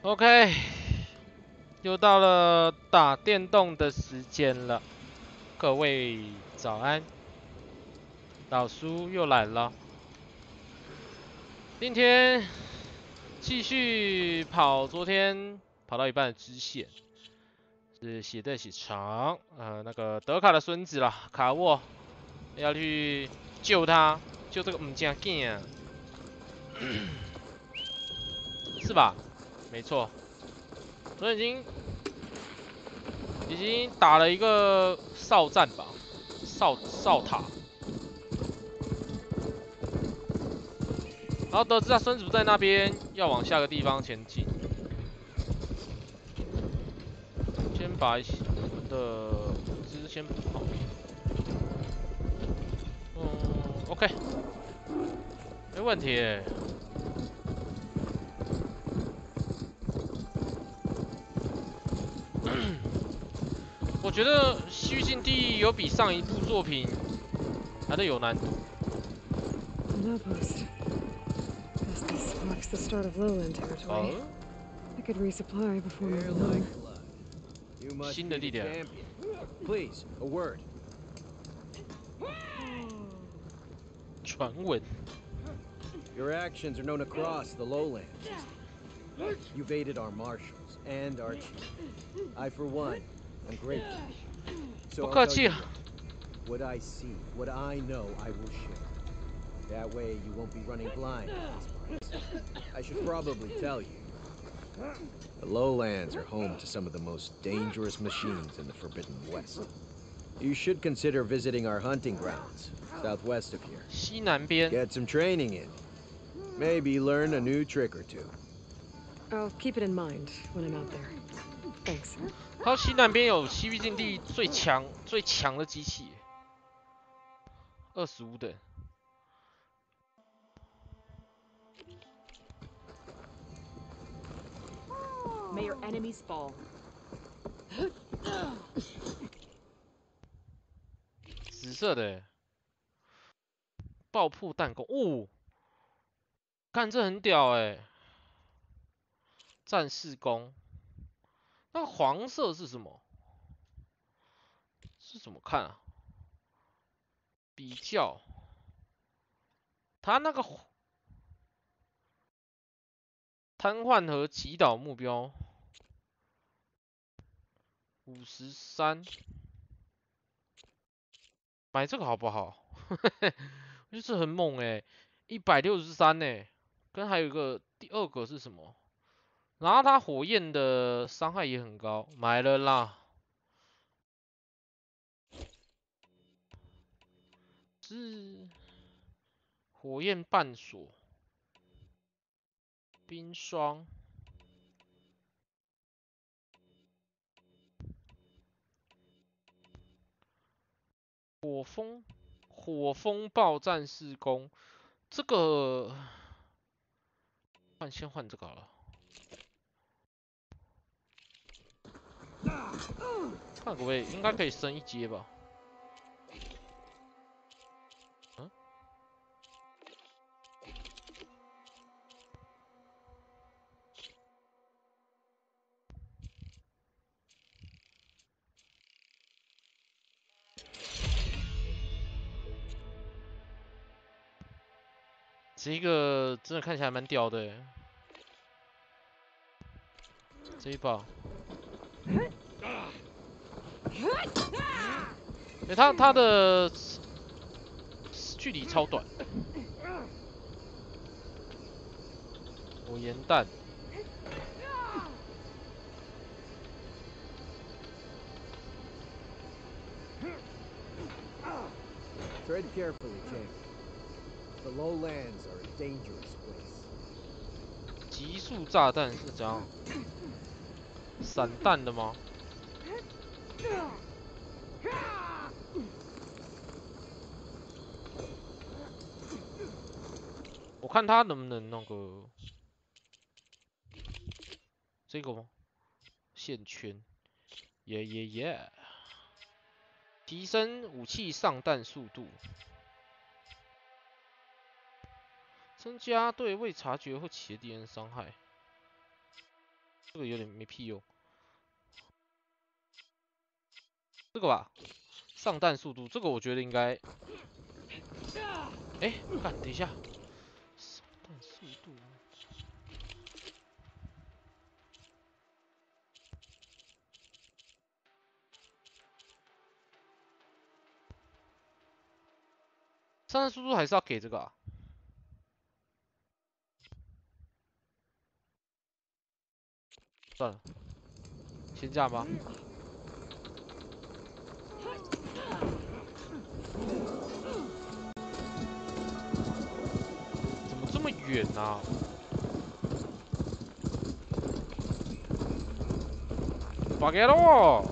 OK， 又到了打电动的时间了，各位早安，老叔又来了。今天继续跑昨天跑到一半的支线，是血对血肠，那个德卡的孙子啦，卡沃要去救他，救这个母家 g 啊，是吧？没错，我已经打了一个哨站吧，哨塔，然后得知他孙子不在那边，要往下个地方前进。先把一些我们的物资先补好。OK， 没问题。我觉得《西域禁地》有比上一部作品来的有难度。新的地点。Please, a word. 传闻。Your actions are known across the lowlands. You've aided our marshals and our chief. I, for one, am grateful. So 不客气。 What I see, what I know, I will share. That way you won't be running blind in these parts. I should probably tell you. The lowlands are home to some of the most dangerous machines in the Forbidden West. You should consider visiting our hunting grounds, southwest of here. 西南边。 Get some training in. Maybe learn a new trick or two. I'll keep it in mind when I'm out there. Thanks. 它西南边有西域禁地最强的机器，25等。 May your enemies fall. 紫色的，爆破弹弓，哦，看这很屌哎，战士弓。那个黄色是什么？是怎么看啊？比较，它那个瘫痪和击倒目标。 53，买这个好不好？我觉得这很猛哎，163哎，跟还有一个第二个是什么？然后它火焰的伤害也很高，买了啦。是火焰半锁，冰霜。 火风暴战士弓，这个先换这个好了。看可不可以，应该可以升一阶吧？嗯？这个真的看起来蛮屌的，这一把。它的距离超短。火焰弹。 Tread carefully, King. The lowlands are a dangerous place. 极速炸弹是怎样？散弹的吗？我看他能不能那个这个吗？线圈，耶！提升武器上弹速度，增加对未察觉或其他敌人伤害。这个有点没屁用。这个吧，上弹速度，这个我觉得应该。哎，看，等一下，上弹速度。上弹速度还是要给这个啊？算了，先这样吧。怎么这么远啊？拔给喽！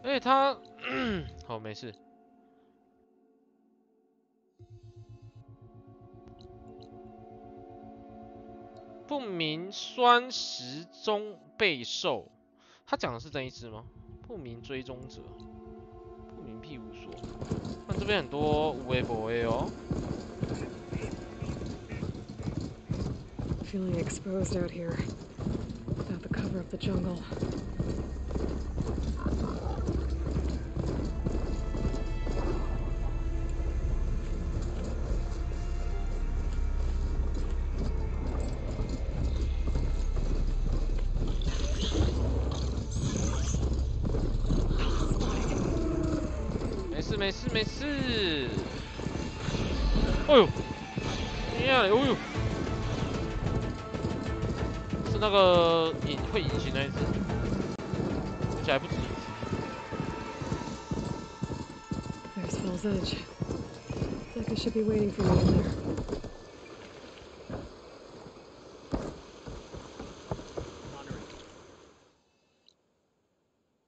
哎，他，好，没事。不明酸时钟备受，他讲的是这一只吗？不明追踪者，不明庇护所。但这边很多无为不为哦。Feeling exposed out here, without the cover of the jungle. 没事没事。哎呦，哎呀，哎呦，是那个会隐形那一只，而且还不止一只。There's Fall's Edge. Looks like I should be waiting for me in there.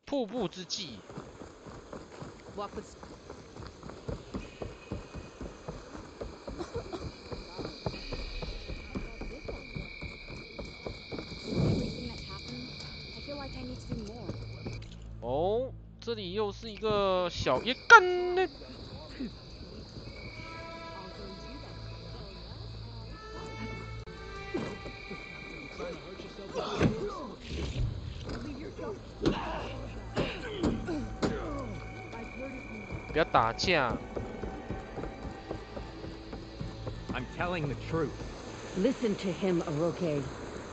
瀑布之际。Walk with. Everything that happened, I feel like I need to do more. 哦，这里又是一个小野干呢。不要打架。I'm telling the truth. Listen to him, Oroke.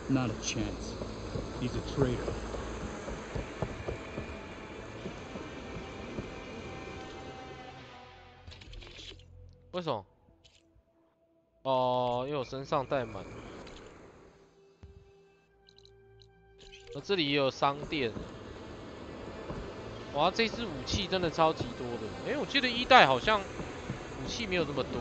Not a chance. He's a traitor. 为什么？哦，因为我身上带满。这里也有商店。哇，这支武器真的超级多的。哎，我记得一代好像武器没有这么多。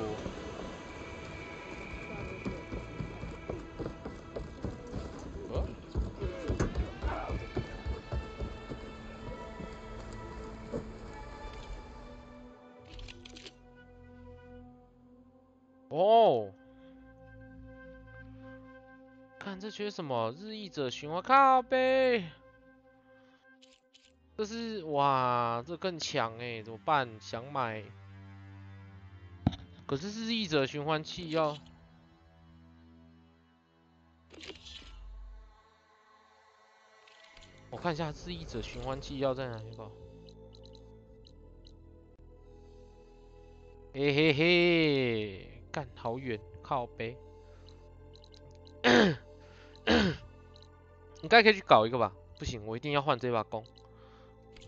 哦，看这缺什么？日益者循环靠背。这是哇，这更强哎，怎么办？想买，可是日益者循环器要，我看一下日益者循环器要在哪里吧。嘿嘿嘿，干好远，靠背。应该可以去搞一个吧？不行，我一定要换这把弓。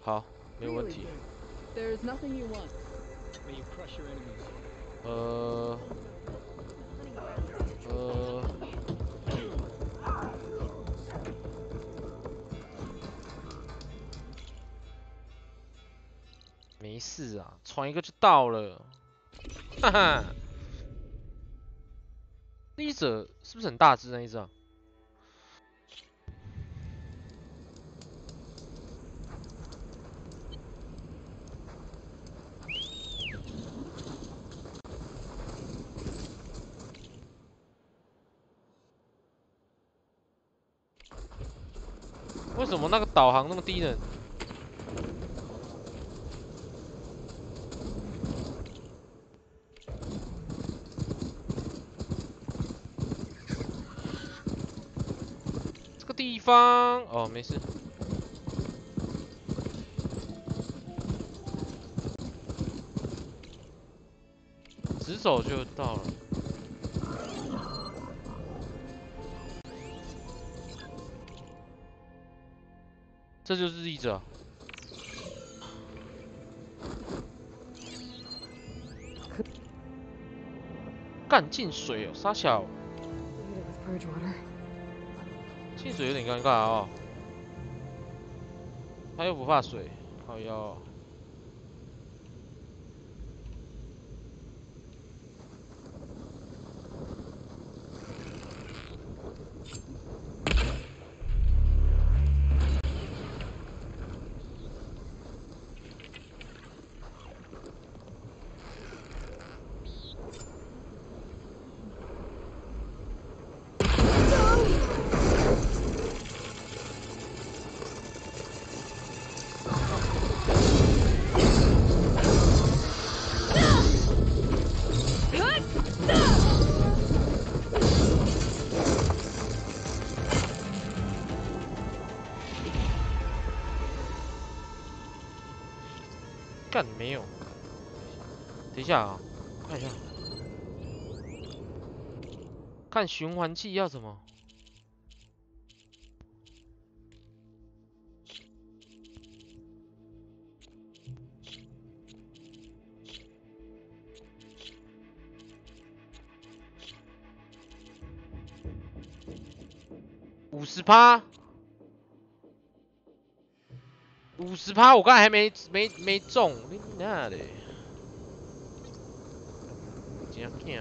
好，没有问题。There's nothing you want. May you crush your enemies. 没事啊，传一个就到了。哈哈，那一者是不是很大只那一只啊？为什么那个导航那么低能？地方？哦，没事。直走就到了。这就是日译者。干进水哦，傻小。进水有点尴尬哦。他又不怕水，靠腰。干没有？等一下啊，看一下，看循环器要什么？50%，50%，我刚才还没中，你那嘞？真惊！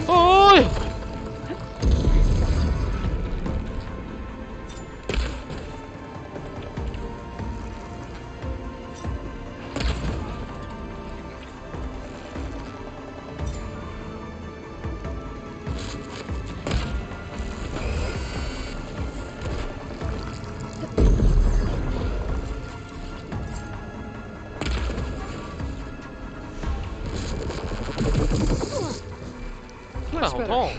哎呦！干好痛！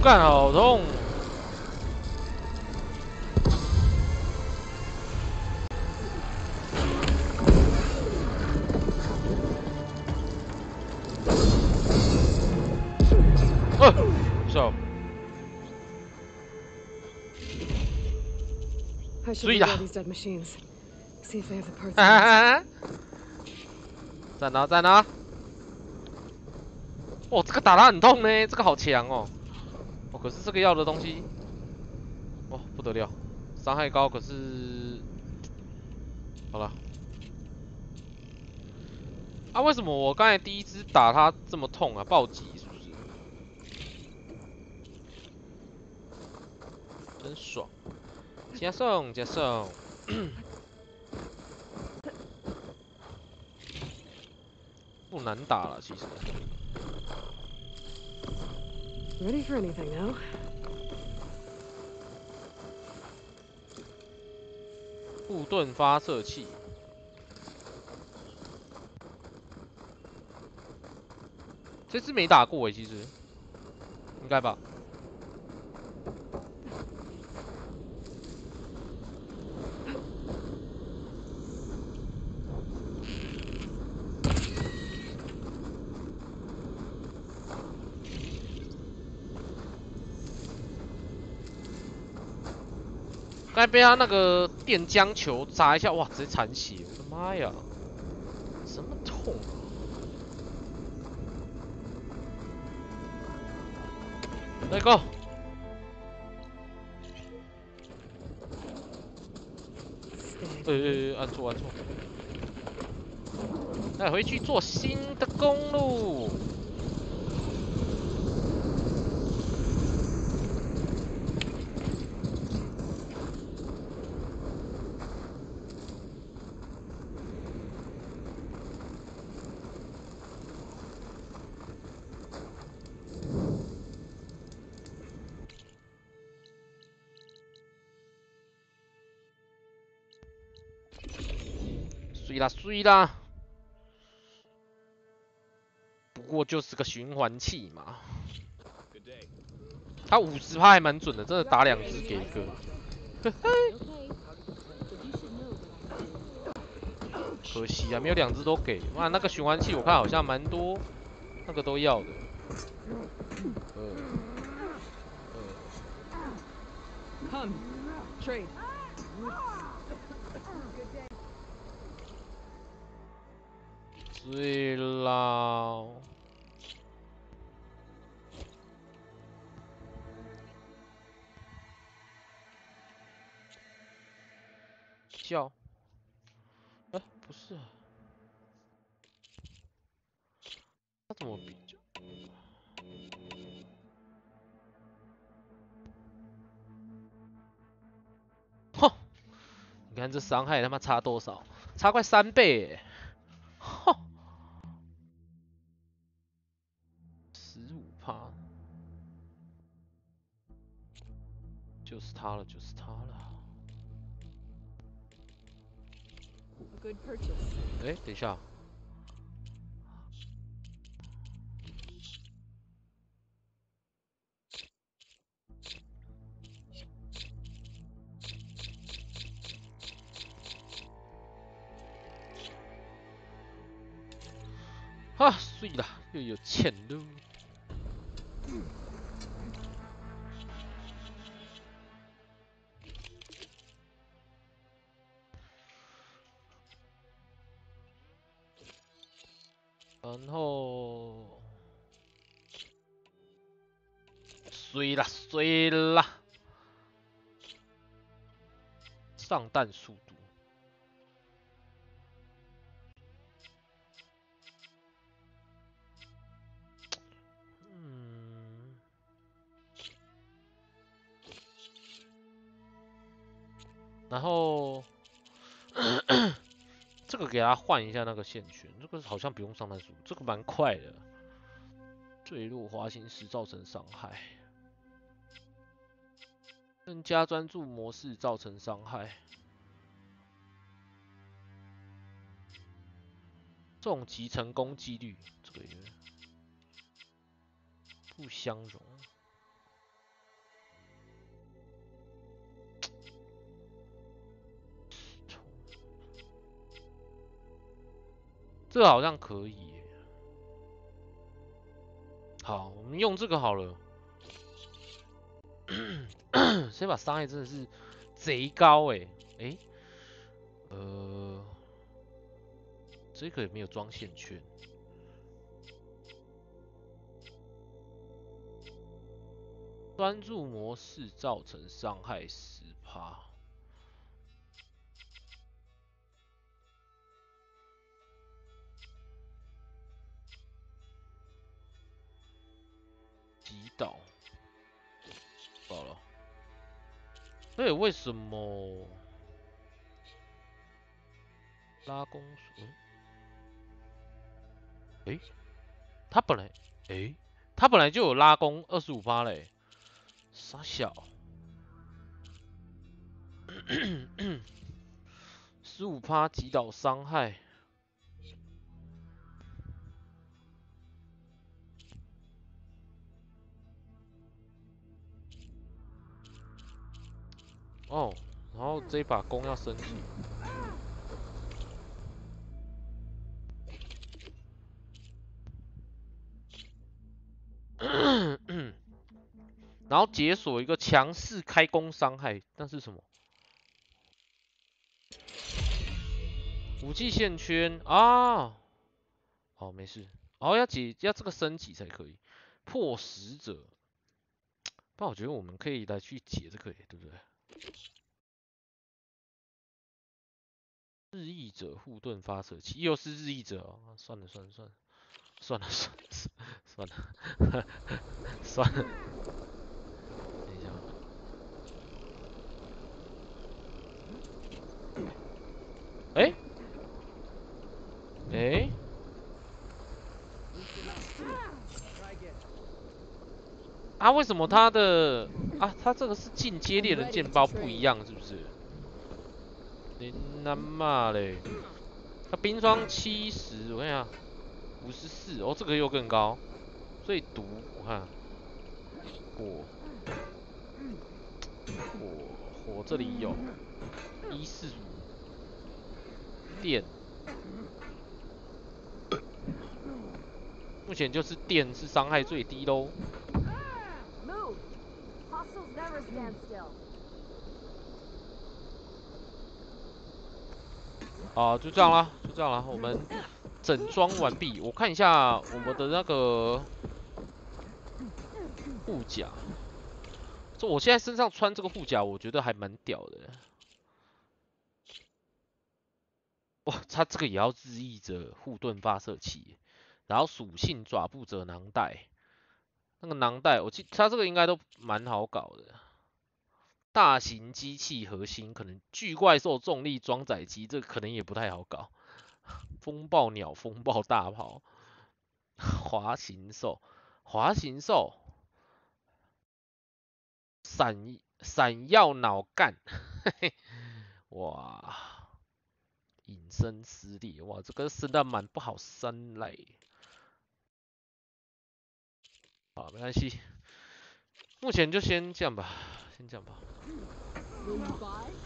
干好痛！手。I should Sweet. read all these dead machines. See if they have the parts. 站哪站哪！哦，这个打他很痛呢，这个好强哦。哦，可是这个要的东西，哦不得了，伤害高，可是，好了。啊，为什么我刚才第一只打他这么痛啊？暴击是不是？真爽！加送加送。不难打了，其实。Ready for anything now? 护盾发射器。这次没打过其实应该吧。刚才被他那个电浆球砸一下，哇，直接残血！我的妈呀，什么痛啊！来 go！ 按错按错。带回去做新的公路。碎啦碎啦，不过就是个循环器嘛。他50%还蛮准的，真的打2只给一个。可惜啊，没有2只都给。哇，那个循环器我看好像蛮多，那个都要的。Come, trade. 对啦。叫，哎，不是啊，他怎么比较？哼，你看这伤害他妈差多少？差快3倍耶！哼，15%，就是他了，就是他了。A good purchase. 哎，等一下。啊，碎了，又有钱喽。然后，碎了，碎了。上弹速度。然后这个给他换一下那个线圈，这个好像不用上弹速度，这个蛮快的。坠落滑行时造成伤害，增加专注模式造成伤害。重击成功几率，这个也不相容。这个好像可以耶。好，我们用这个好了。这把伤害真的是贼高哎。这个也没有装线圈。专注模式造成伤害10%。击倒。好了。为什么拉弓术？他本来就有拉弓25%嘞，傻小。15%击倒伤害。哦，然后这一把弓要升级。然后解锁一个强势开弓伤害，那是什么？武器线圈啊！好，没事。哦，要这个升级才可以。破使者，但我觉得我们可以来去解这个耶，对不对？日翼者护盾发射器，又是日翼者哦。算了，算了。等一下。哎，啊，为什么他的他这个是进阶猎人剑包不一样，是不是？你他妈嘞！他冰霜70，我看一下，54，哦，这个又更高。所以毒，我看火这里有145，电。目前就是电是伤害最低喽。啊，就这样啦，我们整装完毕。我看一下我们的那个护甲，我现在身上穿这个护甲，我觉得还蛮屌的。哇，它这个也要日翼者护盾发射器，然后属性爪步者囊袋，那个囊袋，我记它这个应该都蛮好搞的。大型机器核心，可能巨怪兽重力装载机，这个可能也不太好搞。风暴鸟、风暴大炮、滑行兽、闪耀脑干，哇！隐身撕裂，哇，这个升的蛮不好升嘞。好，没关系，目前就先这样吧，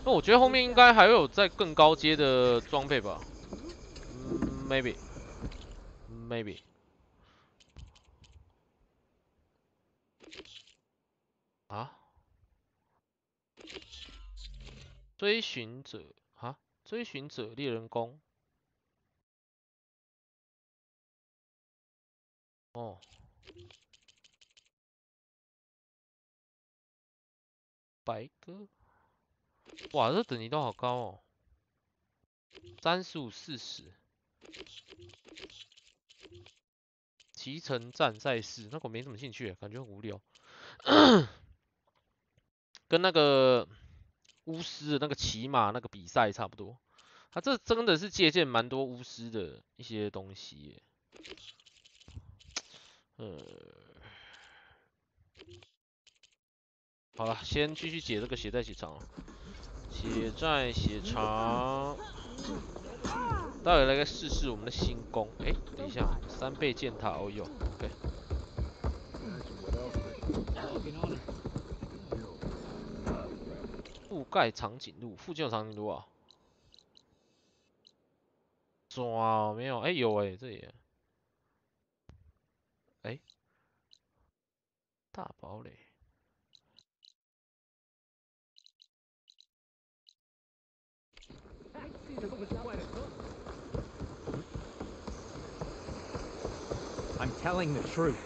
那我觉得后面应该还会有再更高阶的装备吧，maybe。啊？追寻者猎人弓。哦。白鸽。哇，这等级都好高哦。35、40。骑乘战赛事，那个我没什么兴趣，感觉很无聊。跟那个巫师的那个骑马那个比赛差不多。他这真的是借鉴蛮多巫师的一些东西耶。好了，先继续解这个血债血偿。血债血偿。待会来试试我们的新弓。哎，等一下，3倍箭塔哦有 ，OK。覆盖长颈鹿，附近有长颈鹿啊？抓没有？哎有哎，这里。哎，大堡垒。I'm telling the truth.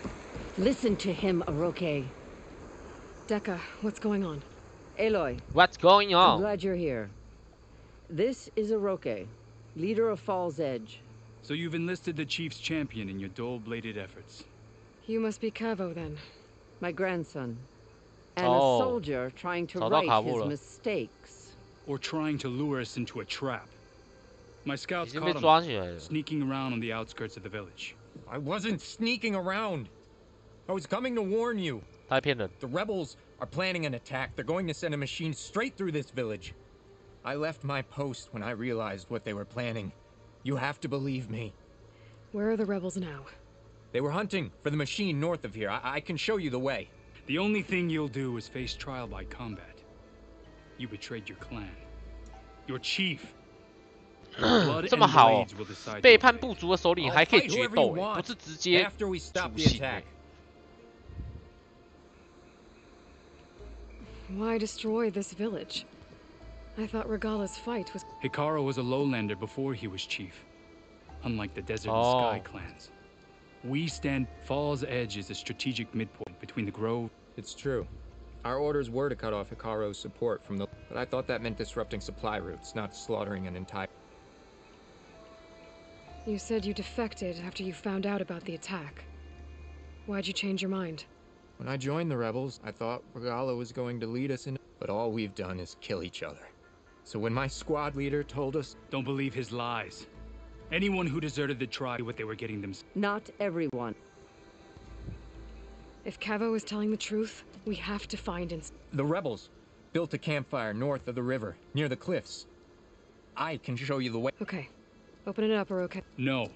Listen to him, Oroke. Decca, what's going on? Aloy. What's going on? I'm glad you're here. This is Oroke, leader of Fall's Edge. So you've enlisted the chief's champion in your dull-bladed efforts. You must be Cavo then. My grandson. And a soldier trying to right his mistakes. Or trying to lure us into a trap. My scouts caught him, sneaking around on the outskirts of the village. I wasn't sneaking around. I was coming to warn you. The rebels are planning an attack. They're going to send a machine straight through this village. I left my post when I realized what they were planning. You have to believe me. Where are the rebels now? They were hunting for the machine north of here. I can show you the way. The only thing you'll do is face trial by combat. You betrayed your clan, your chief. 这么好哦，背叛部族的首领还可以决斗，不是直接处刑。Why destroy this village? I thought Regala's fight was. Hikaru was a lowlander before he was chief. Unlike the Desert and Sky clans. We stand. Fall's Edge is a strategic midpoint between the Grove. It's true. Our orders were to cut off Hikaru's support from the. But I thought that meant disrupting supply routes, not slaughtering an entire. You said you defected after you found out about the attack. Why'd you change your mind? When I joined the rebels, I thought Regala was going to lead us in. But all we've done is kill each other. So when my squad leader told us. Don't believe his lies. Anyone who deserted the tribe what they were getting themselves. Not everyone. If Cavo is telling the truth, we have to find The rebels built a campfire north of the river, near the cliffs. I can show you the way. Okay. Open it up, or okay? No.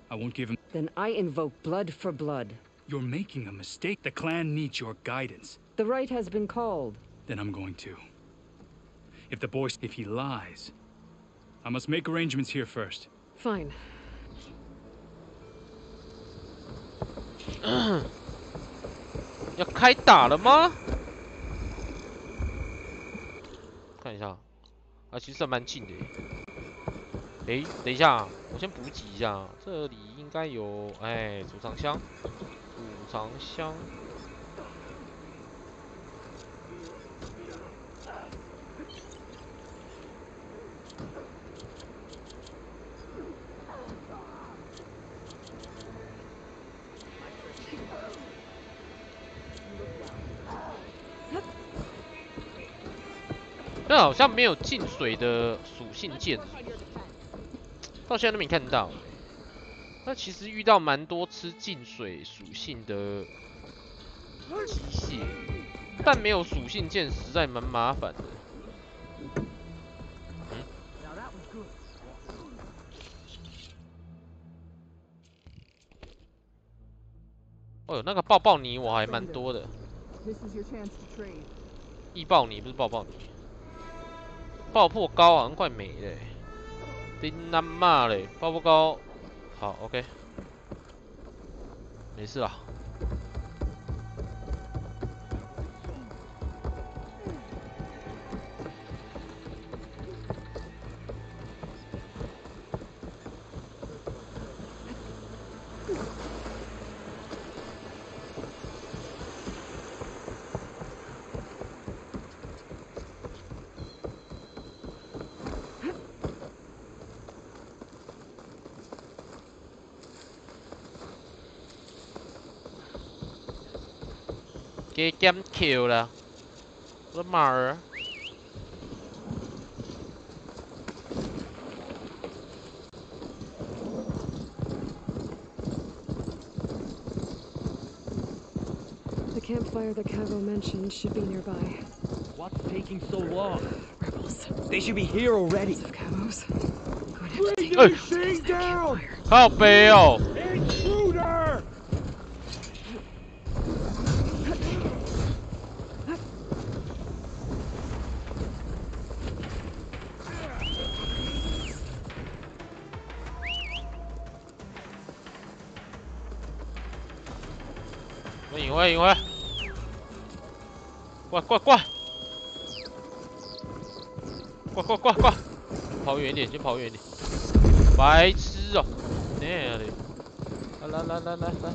I won't give him. Then I invoke blood for blood. You're making a mistake. The clan needs your guidance. The right has been called. Then I'm going to. If he lies, I must make arrangements here first. Fine. 要开打了吗？看一下，啊，其实还蛮近的。诶，等一下，我先补给一下，这里应该有，哎，储藏箱，储藏箱。那好像没有进水的属性键，到现在都没看到。那其实遇到蛮多吃进水属性的机械，但没有属性键实在蛮麻烦的。哦哟，那个爆爆泥我还蛮多的。易爆泥不是爆爆泥。 爆破膏好像快没了，丁他妈嘞！爆破膏，好 ，OK， 没事啦。给减 Q 了，我的妈儿！The campfire that Cavo mentioned should be nearby. What's taking so long? Rebels. They should be here already. Of Cavos. Going to have to take down. 靠北哦！ Intruder! 引回，引回！过，过，过！过，过，过，过！跑远一点，先跑远一点。白痴哦！那里，来，来，来，来，来！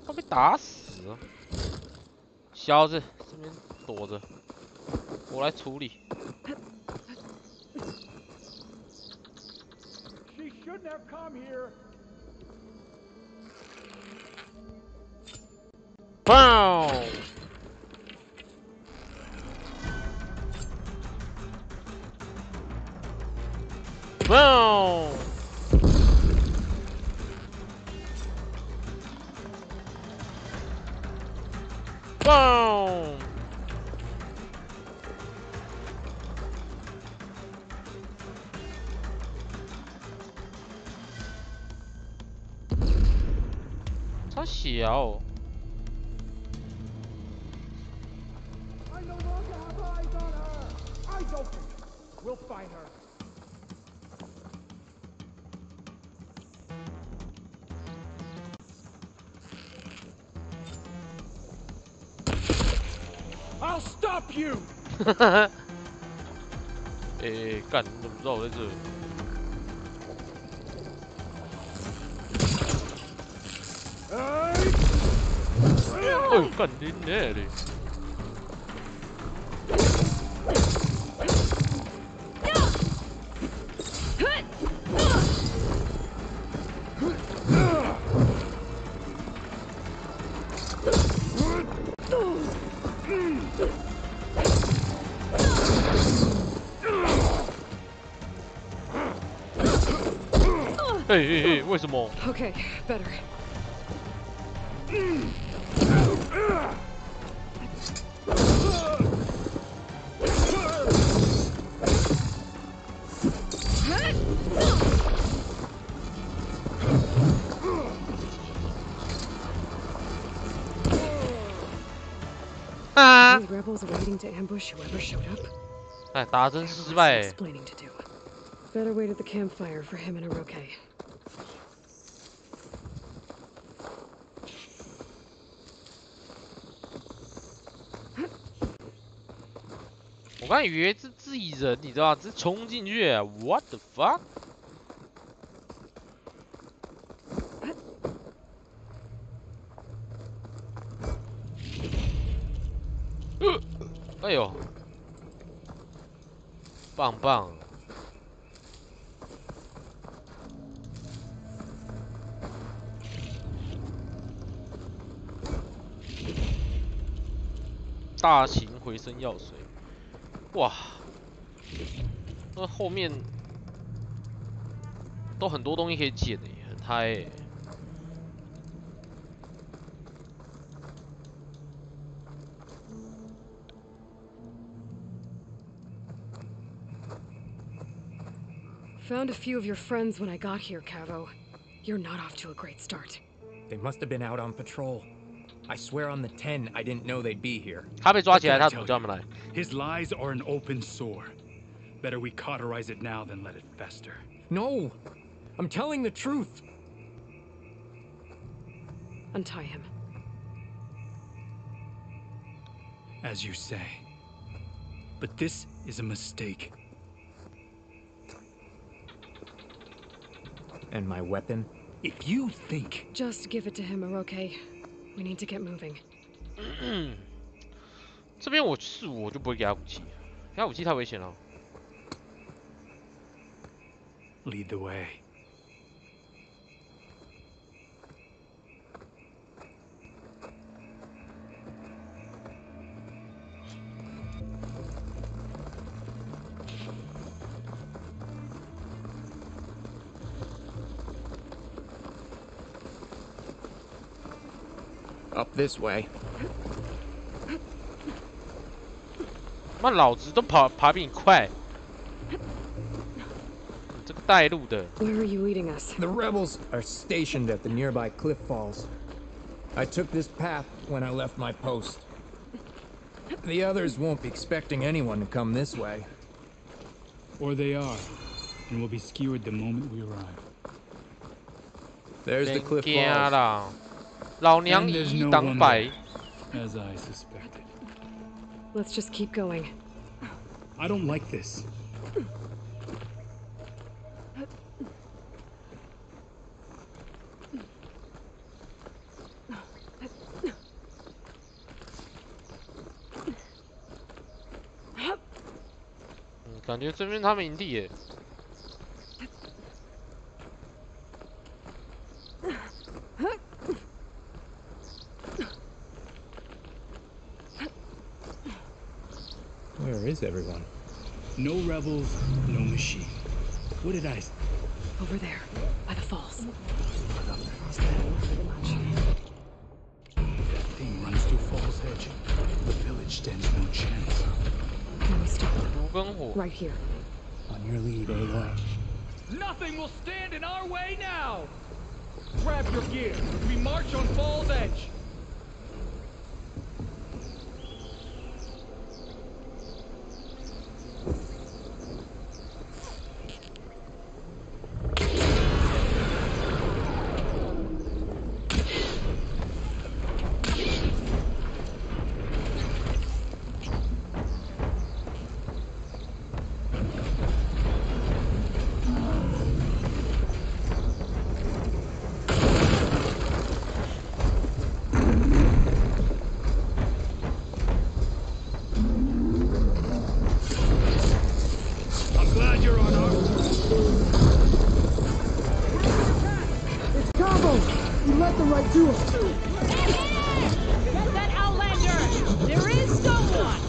他被打死了。小子，这边躲着，我来处理。 She shouldn't have come here. Boom! Boom! Boom! 超小。We'll find her. I'll stop you. 哎，干，你怎么知道我在这？哦，干你娘的！哎哎哎，为什么 Okay, better. 啊！ These rebels are waiting to ambush whoever showed up. 哎，打针失败。 Explaining to do. Better wait at the campfire for him and Hiroke. 我刚以为是自己人，你知道吗？直接冲进去 ，What the fuck？ 哎呦，棒棒！大型回声药水，哇！那后面都很多东西可以捡诶，很嗨诶。 Found a few of your friends when I got here, Cavo. You're not off to a great start. They must have been out on patrol. I swear on the 10, I didn't know they'd be here. 他被抓起来，他怎么叫他们来？ His lies are an open sore. Better we cauterize it now than let it fester. No! I'm telling the truth! Untie him. As you say. But this is a mistake. And my weapon? If you think... Just give it to him, Hiroke. We need to get moving. 这边我就不会给他武器，给他武器太危险了。 Lead the way. Up this way. 妈，老子都爬比你快。你这个带路的。 Where are you leading us? The rebels are stationed at the nearby cliff falls. I took this path when I left my post. The others won't be expecting anyone to come this way. Or they are, and will be skewered the moment we arrive. There's the cliff falls. 啦，老娘以一挡百。 As I suspected. Let's just keep going. I don't like this. 음, 感觉这边他们营地耶。 Where is everyone? No rebels, no machine. What did I say? Over there, by the falls. That thing runs through Fall's Edge. The village stands no chance. Then we stop. 毒跟火。 Right here. On your lead, Aloy. Nothing will stand in our way now! Grab your gear. We march on Fall's Edge. the right duo. Get that Outlander! There is someone!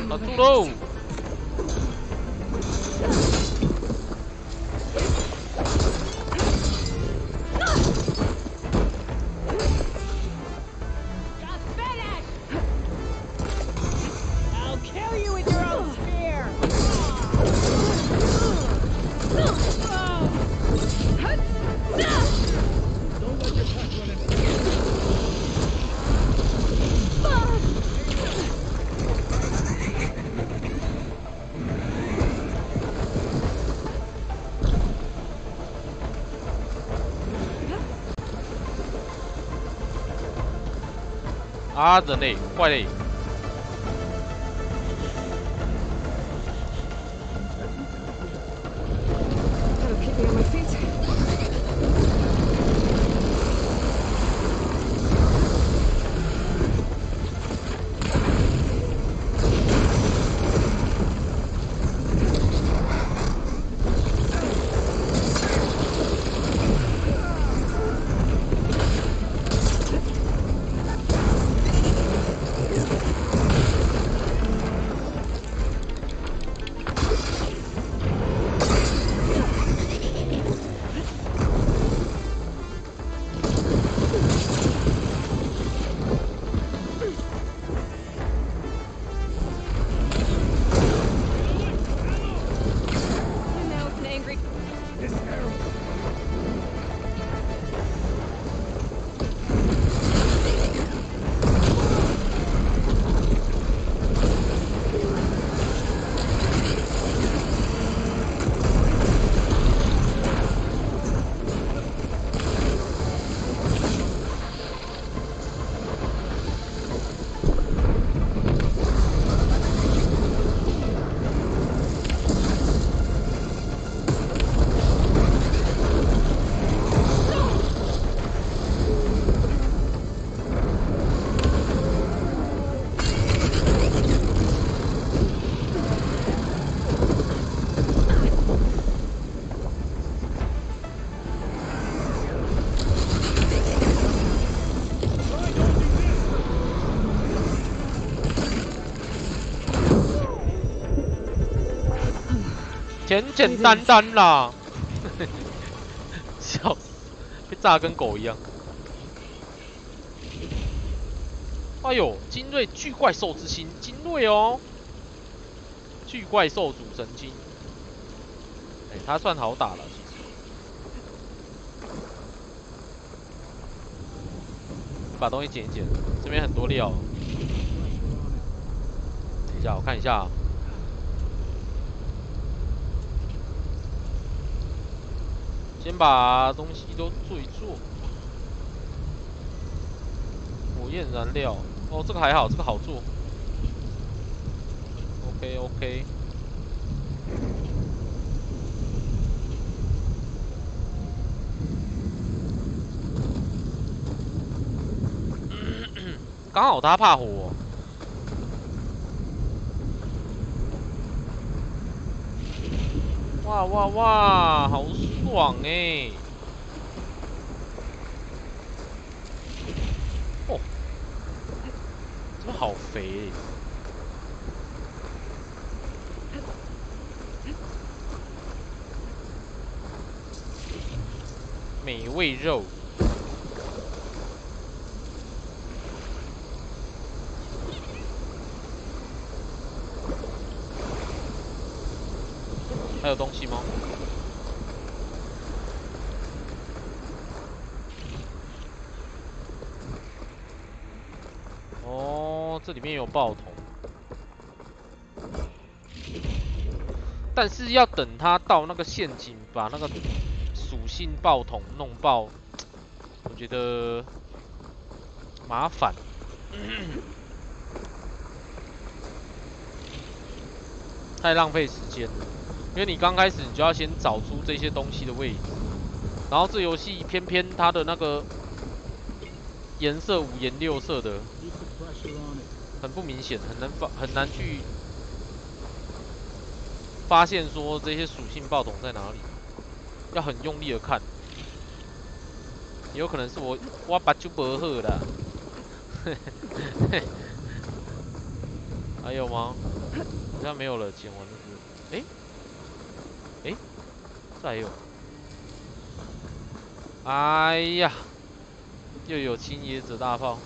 打住喽！啊，人类，怪类！简简单单啦，笑死，被炸跟狗一样。哎呦，精锐巨怪兽之心，精锐哦，巨怪兽主神经，哎，他算好打了，其实。把东西捡一捡，这边很多料。等一下，我看一下。先把东西都做一做。火焰燃料，哦，这个还好，这个好做。OK。刚好他怕火。哇，好爽哎！哦，这好肥欸。美味肉。还有东西吗？哦，这里面有爆筒，但是要等他到那个陷阱，把那个属性爆筒弄爆，我觉得麻烦。太浪费时间了，因为你刚开始你就要先找出这些东西的位置，然后这游戏偏偏它的那个颜色五颜六色的，很不明显，很难去发现说这些属性爆筒在哪里，要很用力的看，也有可能是我把就不好啦。还有吗？好像没有了，捡完了是。哎，这还有。哎呀，又有青野者大炮。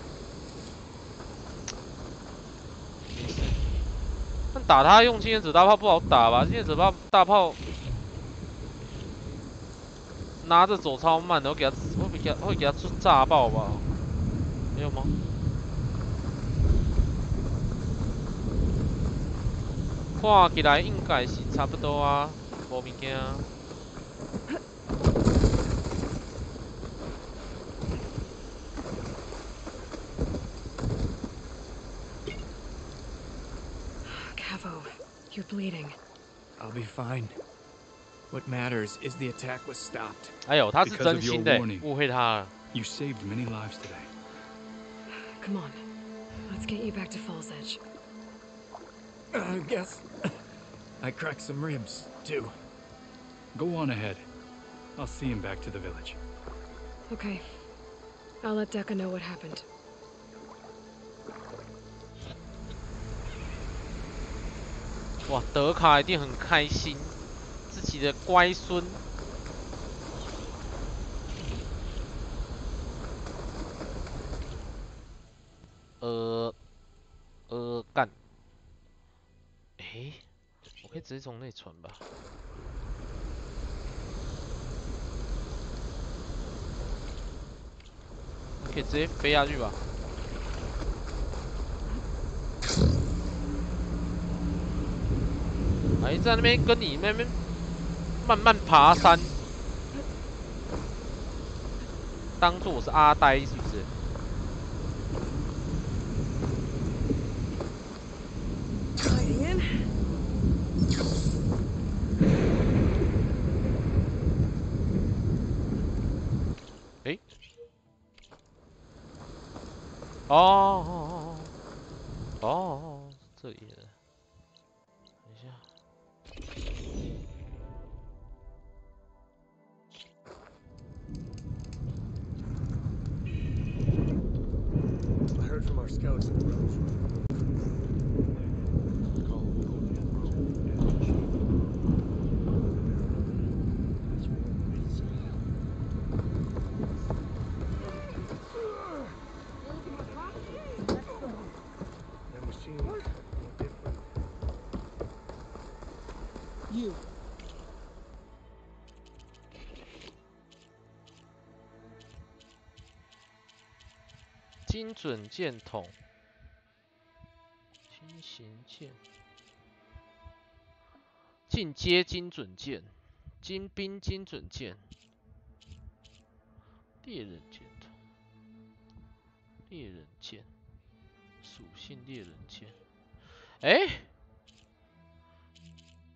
没事。但打他用青野者大炮不好打吧？青野者大炮拿着走超慢的，会给他炸爆吧？没有吗？看起来应该是差不多啊，无物件。Cavo, you're bleeding. I'll be fine. What matters is the attack was stopped. 哎呦，他是真心的，误会他了。You saved many lives today. Come on, let's get you back to Falls Edge. I guess I cracked some ribs, too. Go on ahead. I'll see him back to the village. Okay. I'll let Decca know what happened. 哇，德卡一定很开心，自己的乖孙。干。我可以直接从内传吧？可以直接飞下去吧？还在那边跟你那边慢慢爬山，当做我是阿呆是不是？哦，这里了。等一下。I heard from our scouts in the rebels. That machine is different. You. 精准箭筒，轻型剑，进阶精准剑，精兵精准剑，猎人箭筒，猎人剑，属性猎人剑。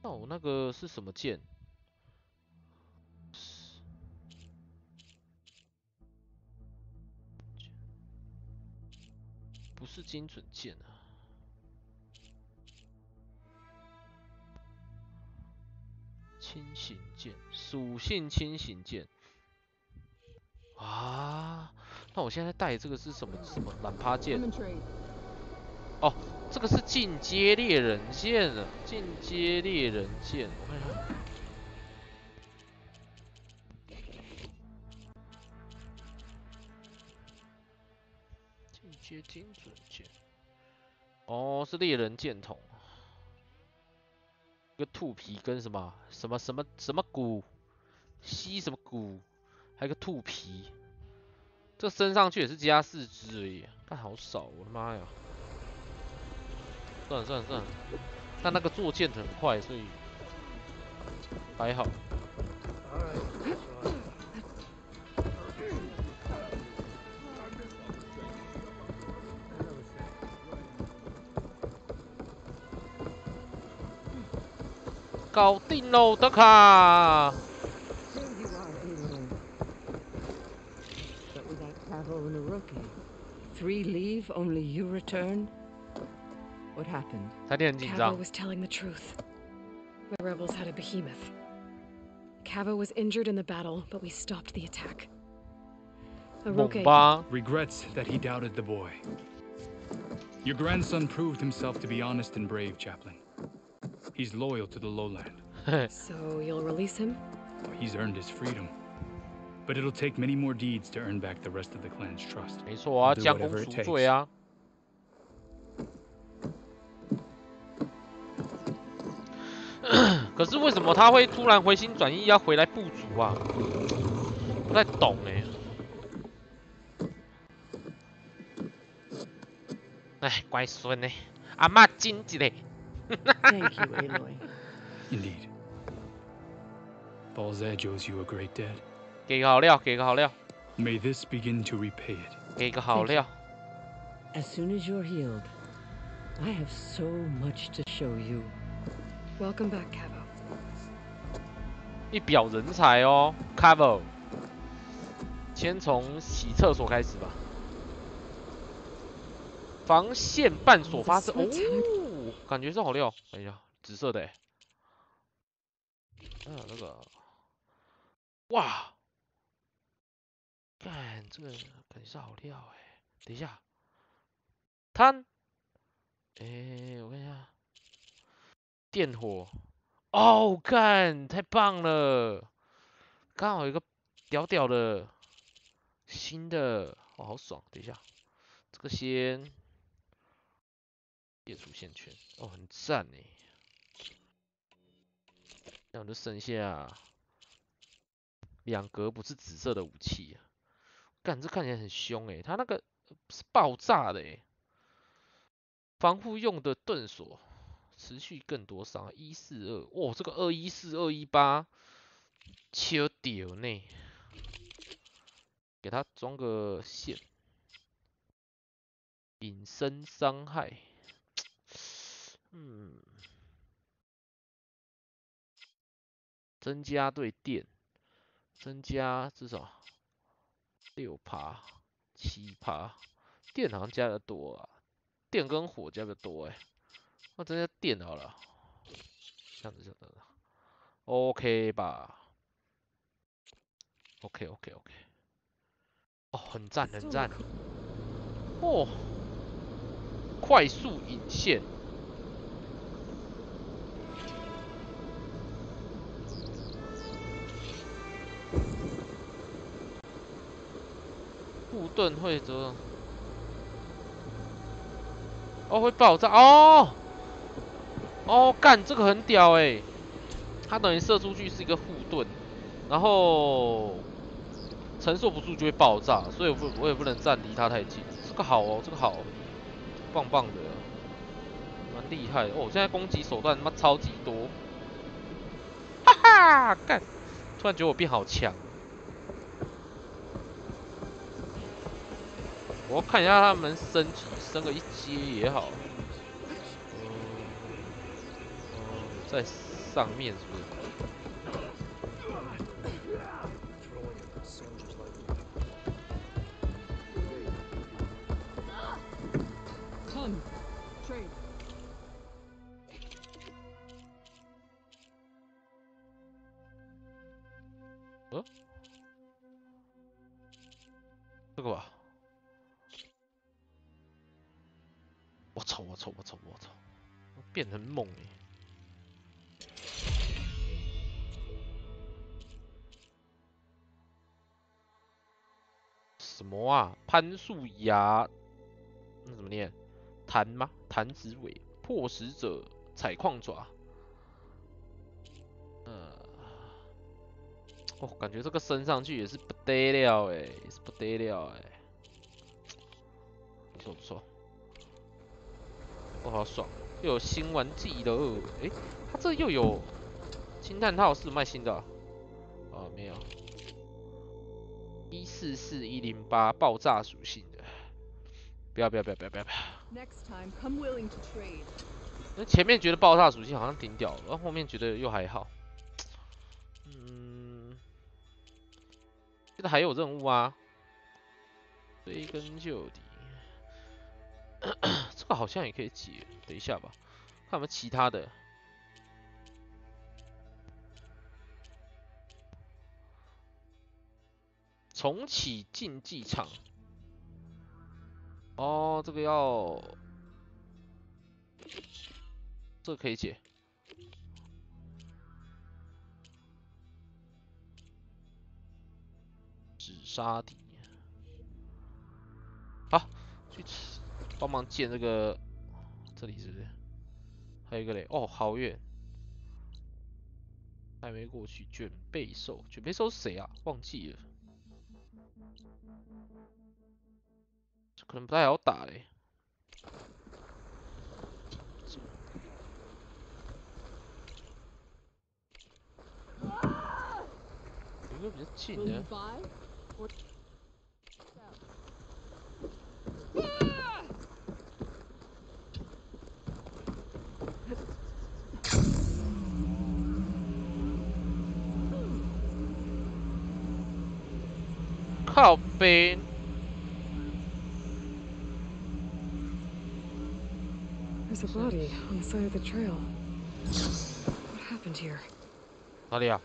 那我那个是什么剑？不是精准剑啊，轻型剑，属性轻型剑啊。那我现在带这个是什么懒趴剑？哦，这个是进阶猎人剑了，进阶猎人剑，我看一下。接精准剑，哦，是猎人剑筒，一个兔皮跟什么骨，吸什么骨，还有个兔皮，这升上去也是加4只而已，但好少，我的妈呀！算了，但那个坐舰很快，所以还好。搞定喽，德卡！ 3 leave, only you return. What happened? Cavo was telling the truth. The rebels had a behemoth. Cavo was injured in the battle, but we stopped the attack. Aroke regrets that he doubted the boy. Your grandson proved himself to be honest and brave, Chaplain. He's loyal to the lowland. So you'll release him? Well, he's earned his freedom. But it'll take many more deeds to earn back the rest of the clan's trust. 没错啊，将功赎罪啊。可是为什么他会突然回心转意要回来部族啊？不太懂哎。哎，乖孙呢，阿嬷真一个。Thank you, Aloy. Indeed. Falls Edge owes you a great debt. 给个好料，给个好料。 May this begin to repay it. 给个好料。 As soon as you're healed, I have so much to show you. Welcome back, Cavo. 一表人才哦 ，Cavo。先从洗厕所开始吧。防线半锁发射哦，感觉是好料。等一下，紫色的哎。那个，哇！ 干，这个感觉是好料哎！等一下，摊，我看一下，电火，哦，干，太棒了！刚好有一个屌屌的新的，哦，好爽！等一下，这个先列出线圈，哦，很赞哎！那我就剩下2格不是紫色的武器啊。 干，这看起来很凶哎，他那个是爆炸的哎，防护用的盾锁，持续更多伤142，哦，这个214、218，切屌呢，给他装个线，隐身伤害，增加对电，增加至少。 6%、7%，电好像加的多啊，电跟火加的多哎，那增加电好了，这样子 ，OK 吧 ？OK， 哦，很赞，哦，快速引线。 护盾会怎？哦，会爆炸哦！哦，干，这个很屌哎！它等于射出去是一个护盾，然后承受不住就会爆炸，所以我也不能站离它太近。这个好哦，这个好，棒棒的，蛮厉害的哦！现在攻击手段他妈超级多，哈哈！干，突然觉得我变好强。 我要看一下他们升级，升个1阶也好。在上面是不是？这个吧。 我操！变很猛哎！什么啊？攀树芽？那怎么念？弹吗？弹指尾，破石者，采矿爪。哦，感觉这个升上去也是不得了哎，也是不得了哎。不错。 我好爽！又有新玩具了。哎，它这又有氢弹套，是卖新的啊？哦，没有。144108爆炸属性的，不要！那前面觉得爆炸属性好像顶屌了，然后后面觉得又还好。现在还有任务啊，追根究底。这个好像也可以解，等一下吧，看有没有其他的。重启竞技场。哦，这个要，这个可以解。纸沙底。好，去帮忙建这个，这里是不是？还有一个嘞，哦，好远，还没过去。卷备兽是谁啊？忘记了，可能不太好打嘞。有一个比较近的。靠背。There's a body on the side of the trail. What happened here? 哪里啊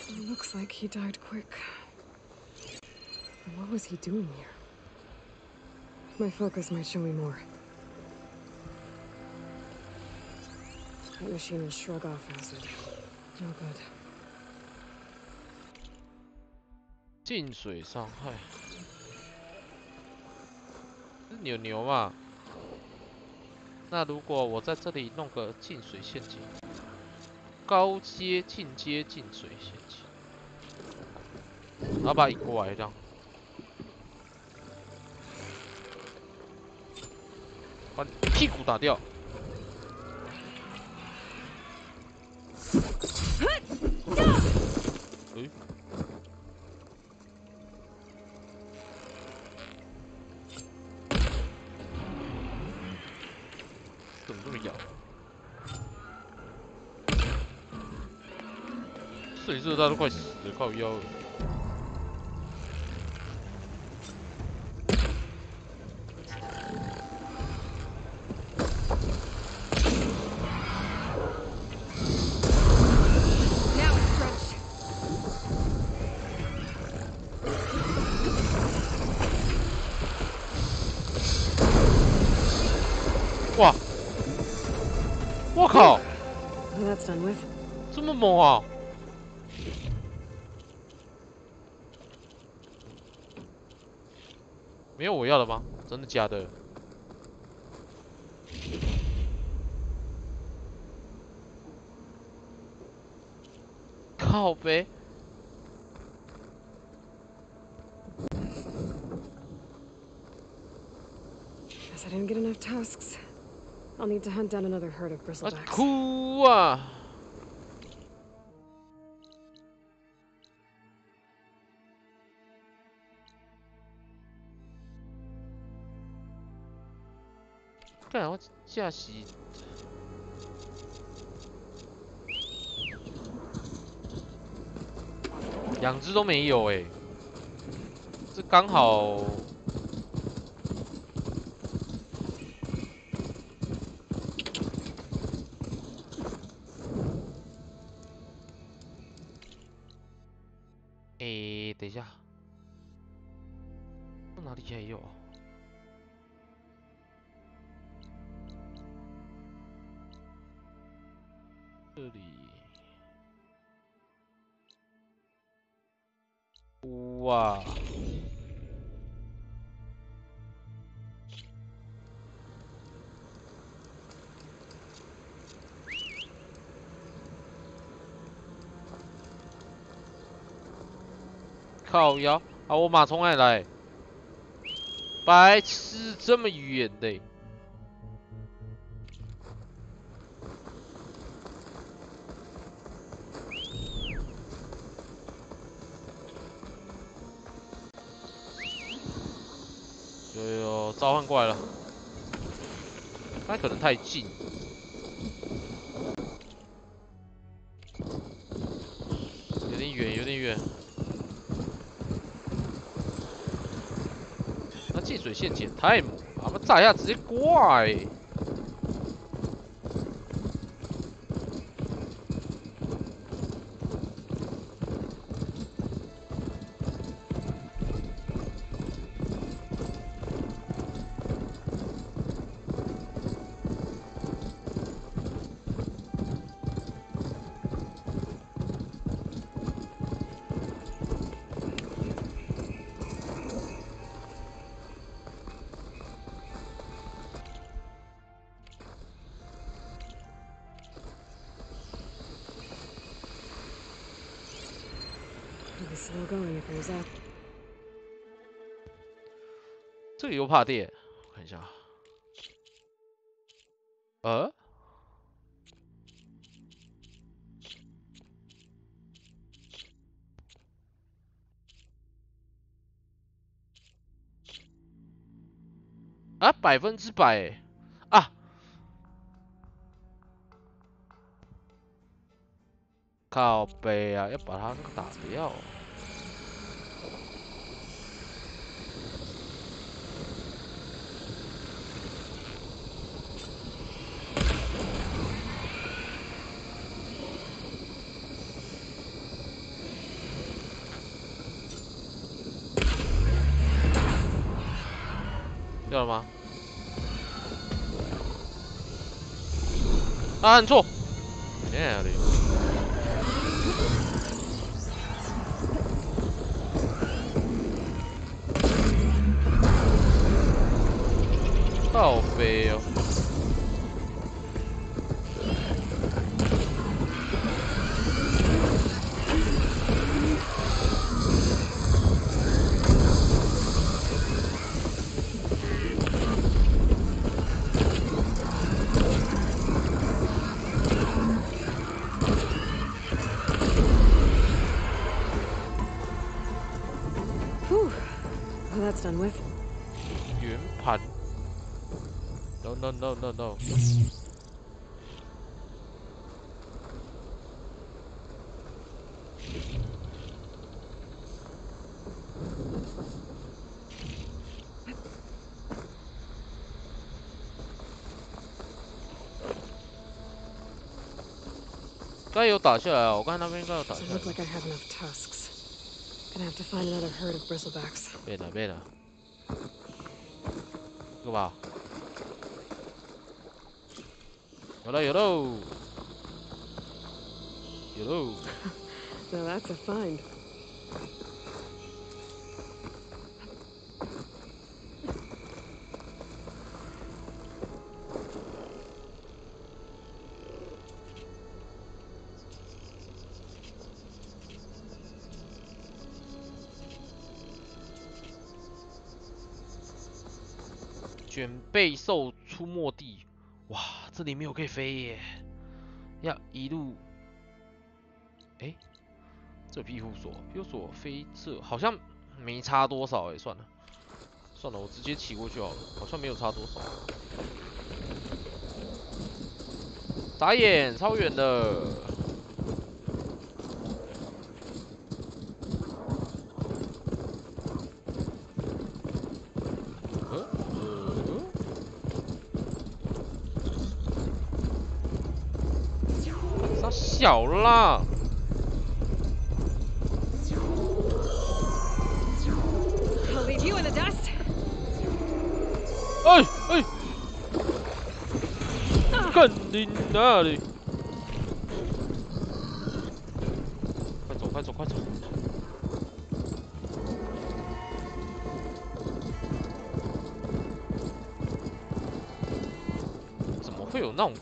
？It looks like he died quick. What was he doing here? My focus might show me more. That machine will shrug off acid. No good. 进水伤害。是牛嘛？那如果我在这里弄个进水陷阱，高阶、进阶进水陷阱，然后把它引过来这样，把你屁股打掉。怎么这么咬？水色他都快死了，靠腰了。哇！我靠！这么猛啊！没有我要的吗？真的假的？靠北！ I didn't get enough tusks. I'll need to hunt down another herd of bristlebacks. 哭啊！干我驾驶，两只都没有哎，这刚好。 等一下，哪里也有？这里，哇！靠腰啊！我马从哪里来？白痴，这么远的。有召唤过来了，他可能太近。有点远，有点远。那进水线剪太猛了，他妈炸一下直接挂欸。这里又怕电，我看一下。啊，100%啊！靠北啊，要把它那个打掉。掉了吗？啊，按错。哪里？靠北哦。That's done with. 圆盘 No. 该有打下来啊！我看那边应该有打下来。Look like I have enough tusks. Gonna have to find another herd of bristlebacks. 变了，这个吧，有喽。Now that's a find. 卷背兽出没地，哇，这里没有可以飞耶，要一路，这庇护所飞这好像没差多少算了，我直接骑过去好了，好像没有差多少。眨眼，超远的。小啦。I'll leave you in the dust. 干你那里！快走！怎么会有那种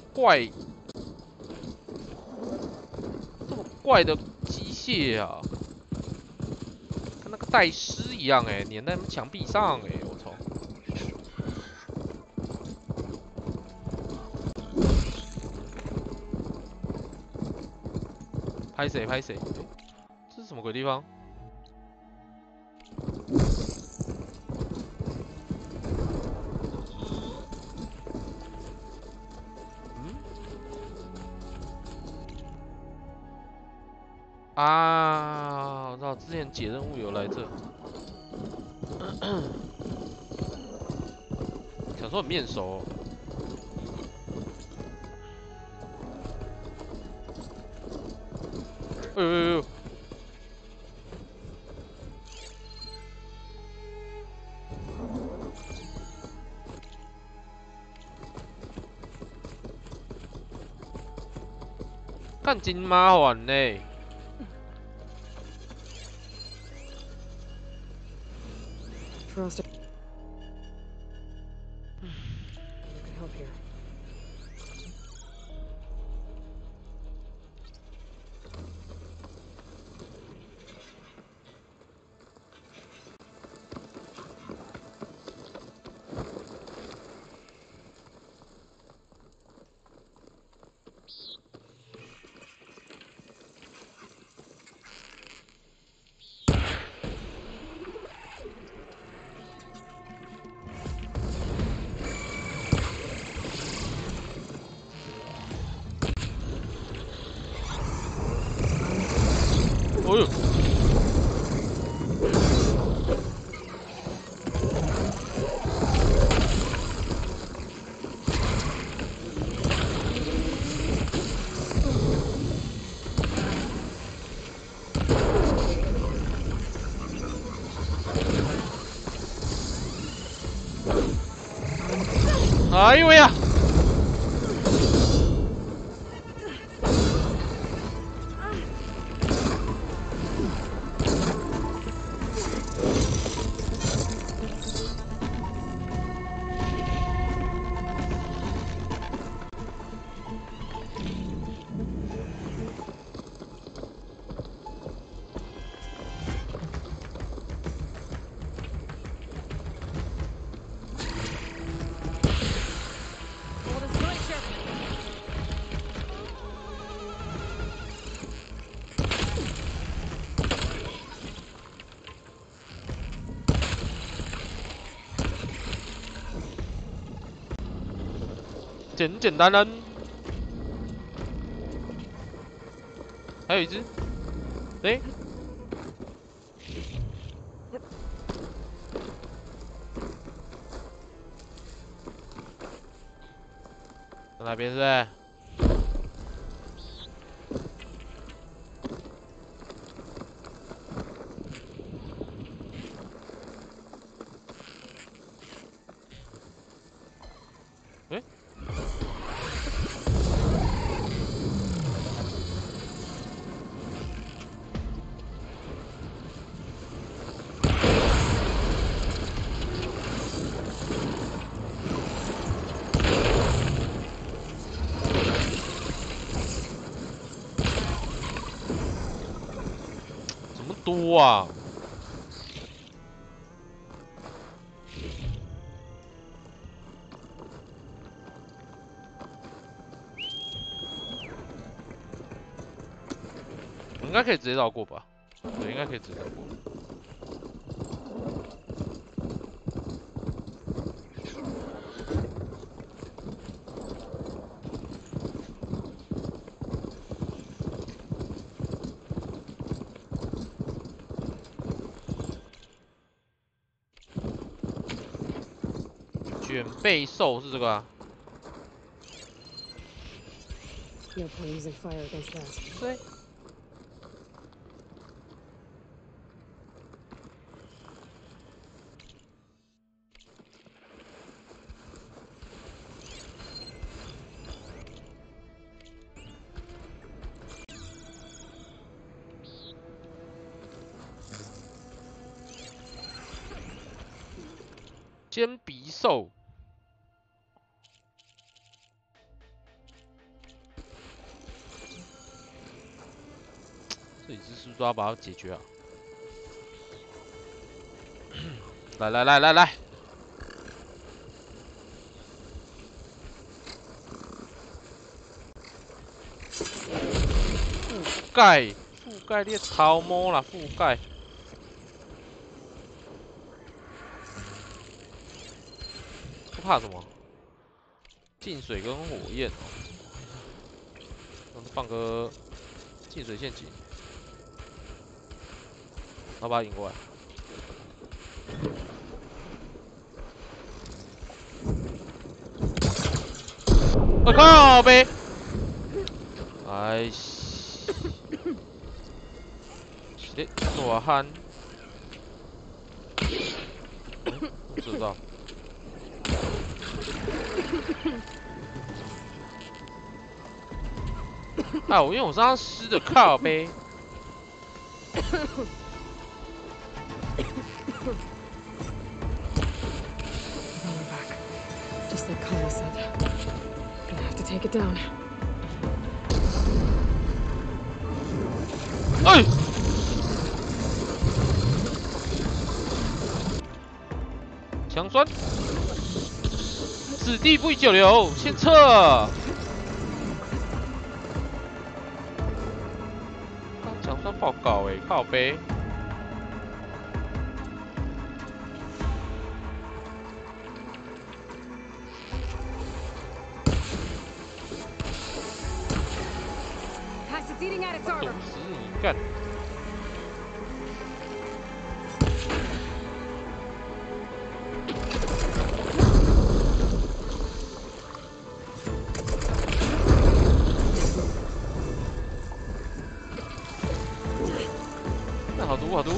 这么怪的机械啊？看那个晒尸一样哎，粘在墙壁上哎，我操！拍谁？拍谁？这是什么鬼地方？啊，我知道之前解任务有来这，想说很面熟、哦。哎呦呦呦！看真麻烦呢。Frost. I could help here.哎呦喂呀！简简单单，还有一只，哎，在哪边是不是？哎。多啊！应该可以直接绕过吧？对，应该可以直接绕过。卷背兽是这个啊？ No point using fire against that. 对。尖鼻兽。 这里是不是都要把它解决啊？来！覆盖你头毛啦，覆盖。不怕什么？进水跟火焰哦。放个进水陷阱，然后把它引过来。我靠呗！哎，是大汉，不知道。啊，因为我身上湿的，靠呗。Just like Carla said. Gonna have to take it down. 哎！强酸，此地不宜久留，先撤。强酸报告靠背。冻死你干！那好毒！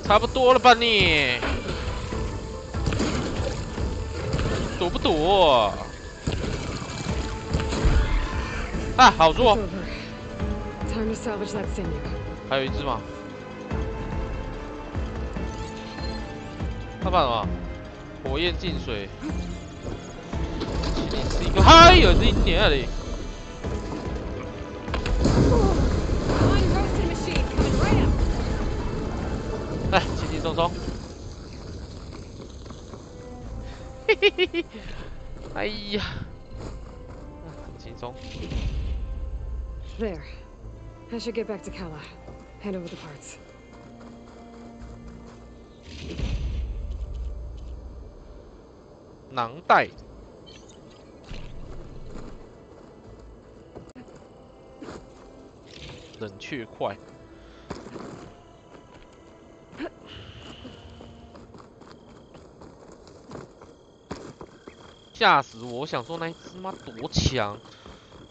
差不多了吧你？躲不躲？啊，好弱！ Time to salvage that sinew. 还有一只吗？他把什么？火焰进水。你是一个嗨有这一点里。 哎，轻轻松松，嘿嘿嘿嘿，哎呀，很轻松。There, I should get back to Kala. Hand over the parts. 囊袋，冷却块。吓死我！我想说那一只妈多强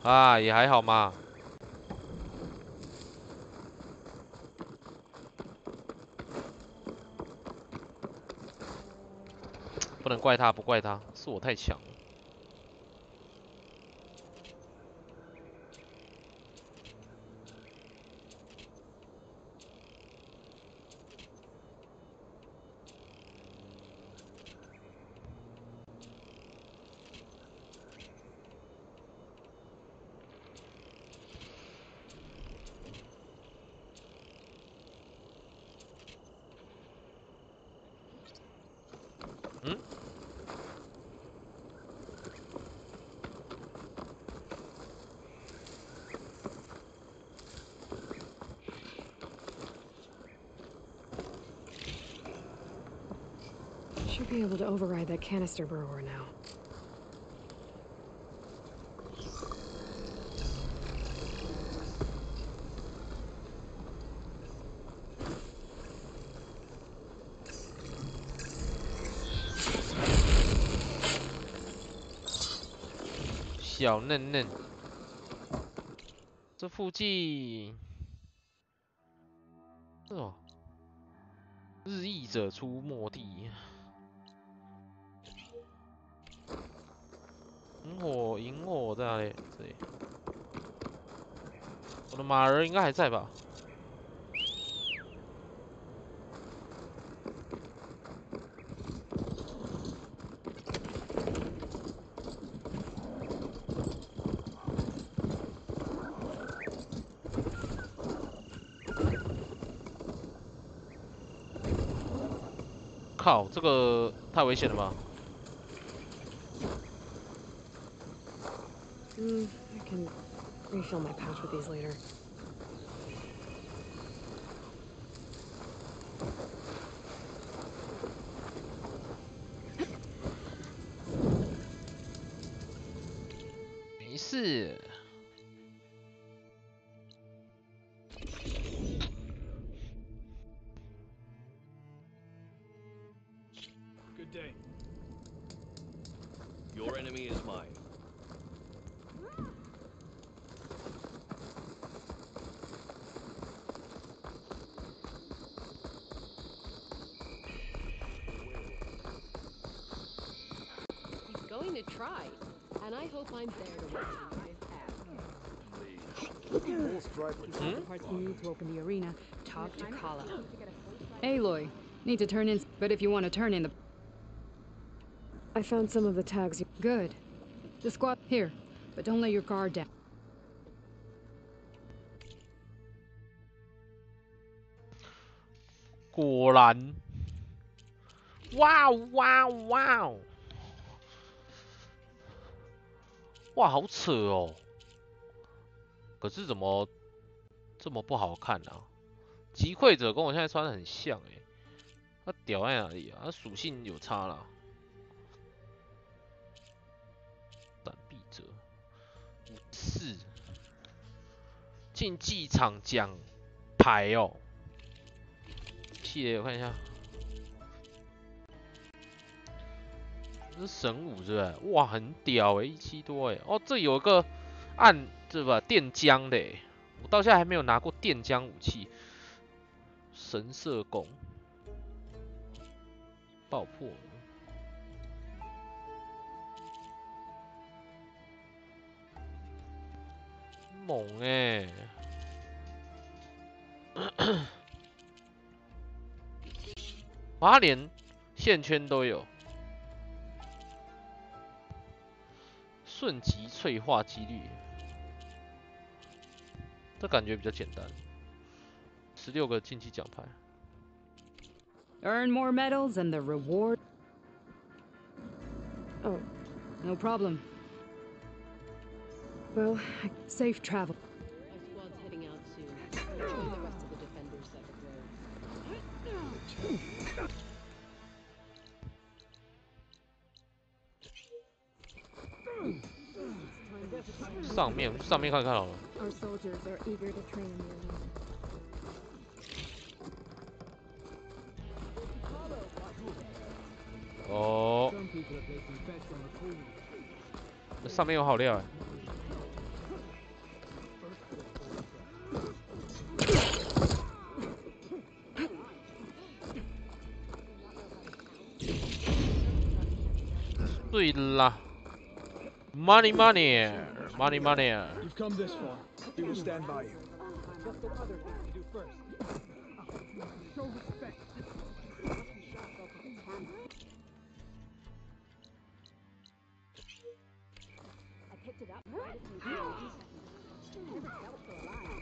啊，也还好嘛。不能怪他，不怪他，是我太强了。嗯？Should be able to override that canister brewer now. .小嫩嫩，这附近，哦，日裔者出没地。萤火在哪里？这里。我的马儿应该还在吧？靠，这个太危险了吧！ I can refill my pouch with these later. 没事。Good day. Your enemy is mine. Going to try, and I hope I'm there to watch the parts you need to open the arena. Talk to Kala. Aloy, need to turn in, but if you want to turn in the... I found some of the tags. Good. The squad here, but don't let your guard down. 果然，哇哇哇！哇，好扯哦！可是怎么这么不好看啊？击溃者跟我现在穿的很像哎，它屌在哪里啊？它属性有差啦。闪避者54，竞技场奖牌哦。系列我看一下。 这是神武是不是？哇，很屌哎，17多哎。哦，这有一个这吧电浆的哎，我到现在还没有拿过电浆武器。神射弓，爆破，猛哎！它连线圈都有。 瞬级脆化几率，这感觉比较简单。16个竞技奖牌。Earn more medals and the reward. Oh, no problem. Well, safe travel. Our squad's heading out soon. The rest of the defenders second row. 上面看看好了。Our soldiers are eager to train in the arena. 哦。Some 这上面有好料哎。对啦 ，money money money money。 You've come this far. We will stand by you. Just let others get to do first. Show respect. I picked it up right as you came. Never felt so alive.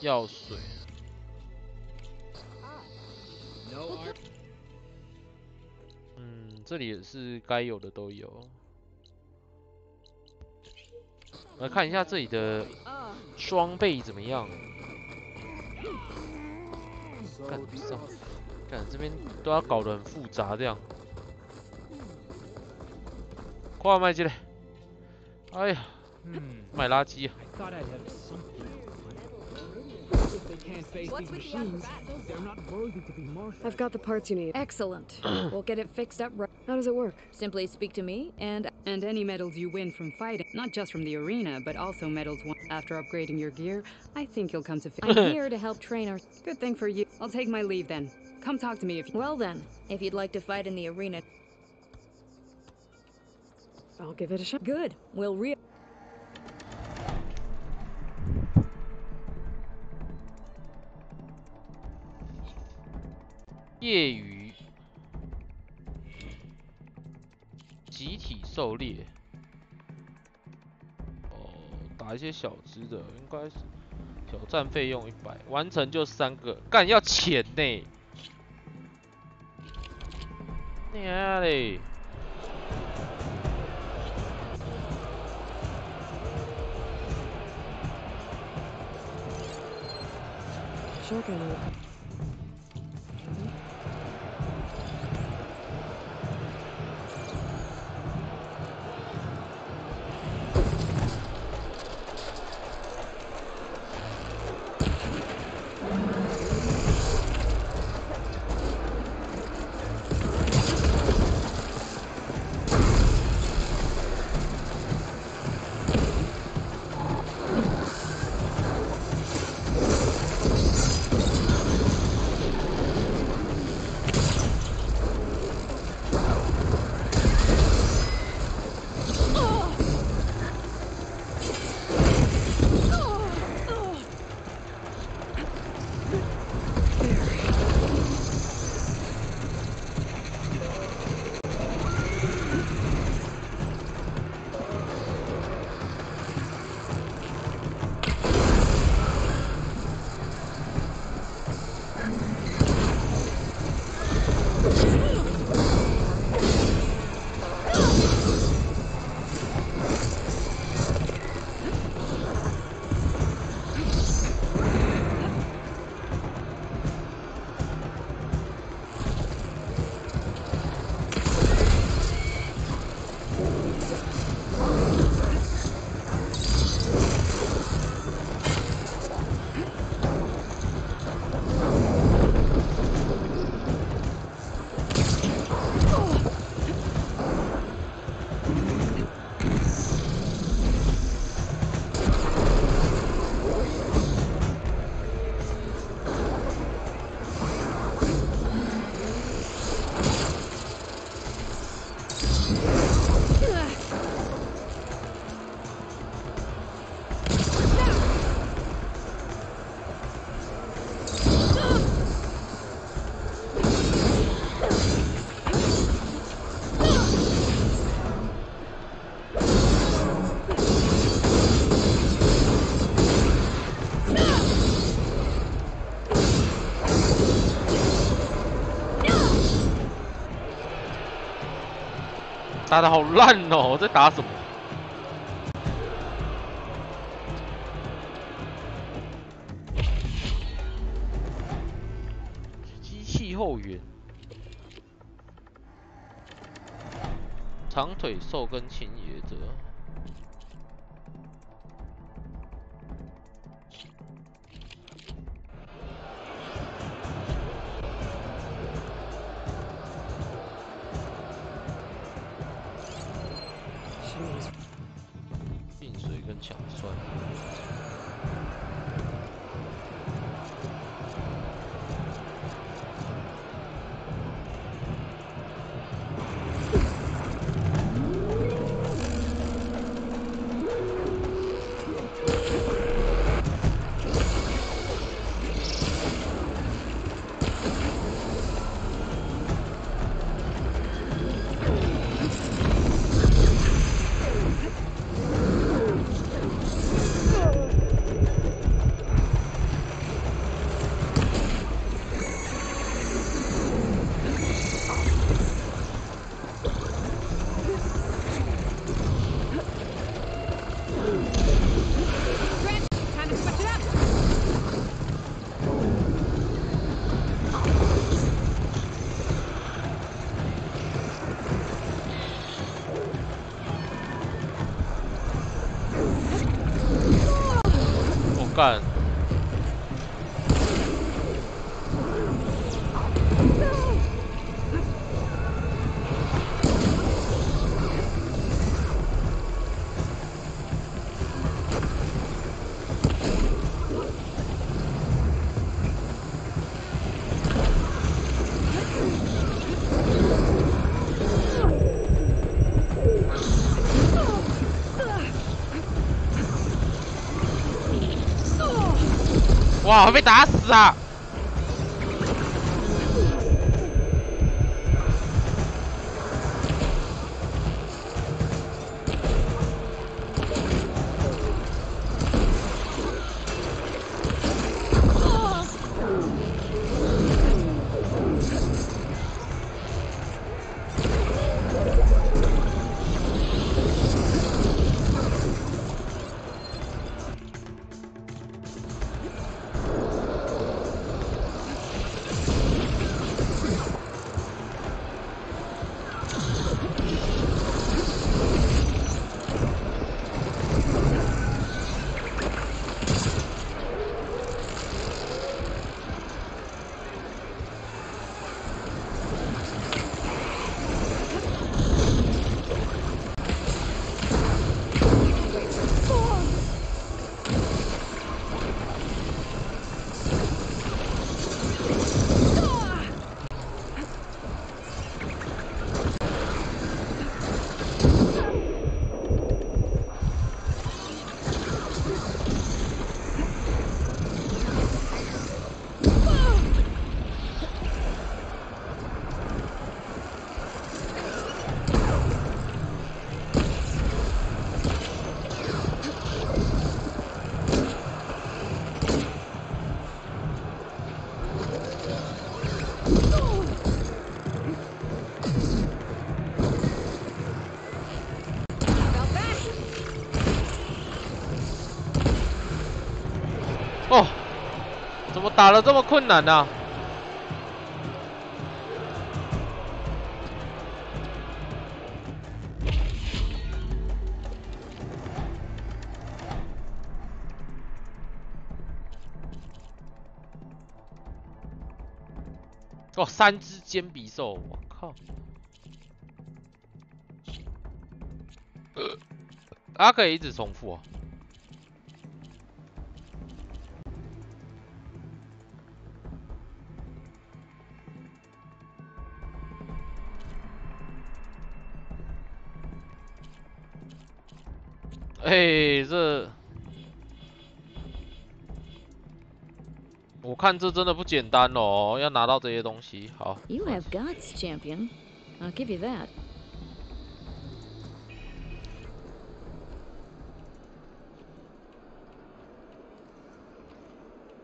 药水。这里也是该有的都有。来看一下这里的装备怎么样。看这边都要搞得很复杂这样。快卖进来！哎呀，卖垃圾啊！ I've got the parts you need. Excellent. We'll get it fixed up right. How does it work? Simply speak to me, and any medals you win from fighting, not just from the arena, but also medals won after upgrading your gear, I think you'll come to. I'm here to help train our. Good thing for you. I'll take my leave then. Come talk to me if. Well then, If you'd like to fight in the arena, I'll give it a shot. good. We'll re. 业余集体狩猎，打一些小只的，应该是挑战费用100，完成就3个，干要钱呢，娘嘞！ Shotgun.打得好烂哦！我在打什么？机器后援，长腿兽跟侵野者。强酸。干！哇，会被打死啊！哦，怎么打得这么困难呢？哦，3只尖鼻兽，我靠！它可以一直重复哦。哎，这我看这真的不简单哦，要拿到这些东西。好。You have guts, champion. I'll give you that.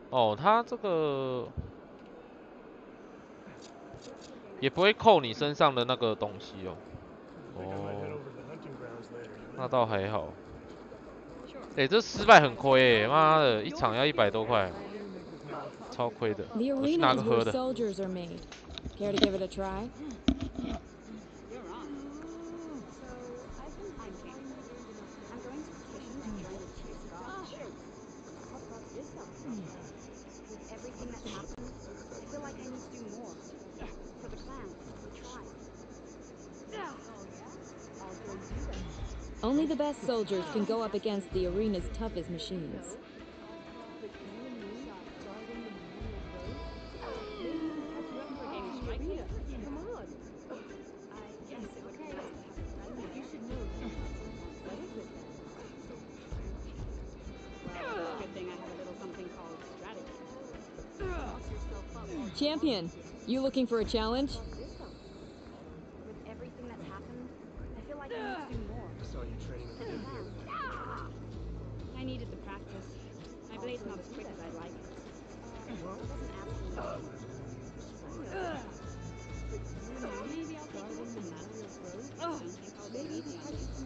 哦，他这个也不会扣你身上的那个东西哦。哦，那倒还好。哎，这失败很亏哎，妈的，一场要100多块，超亏的。我去拿个喝的。Only the best soldiers can go up against the arena's toughest machines. Champion, you looking for a challenge? With everything that's happened, I feel like I need to do more. I saw you training with him the other day. I needed the practice. My blade's not as quick as I'd like.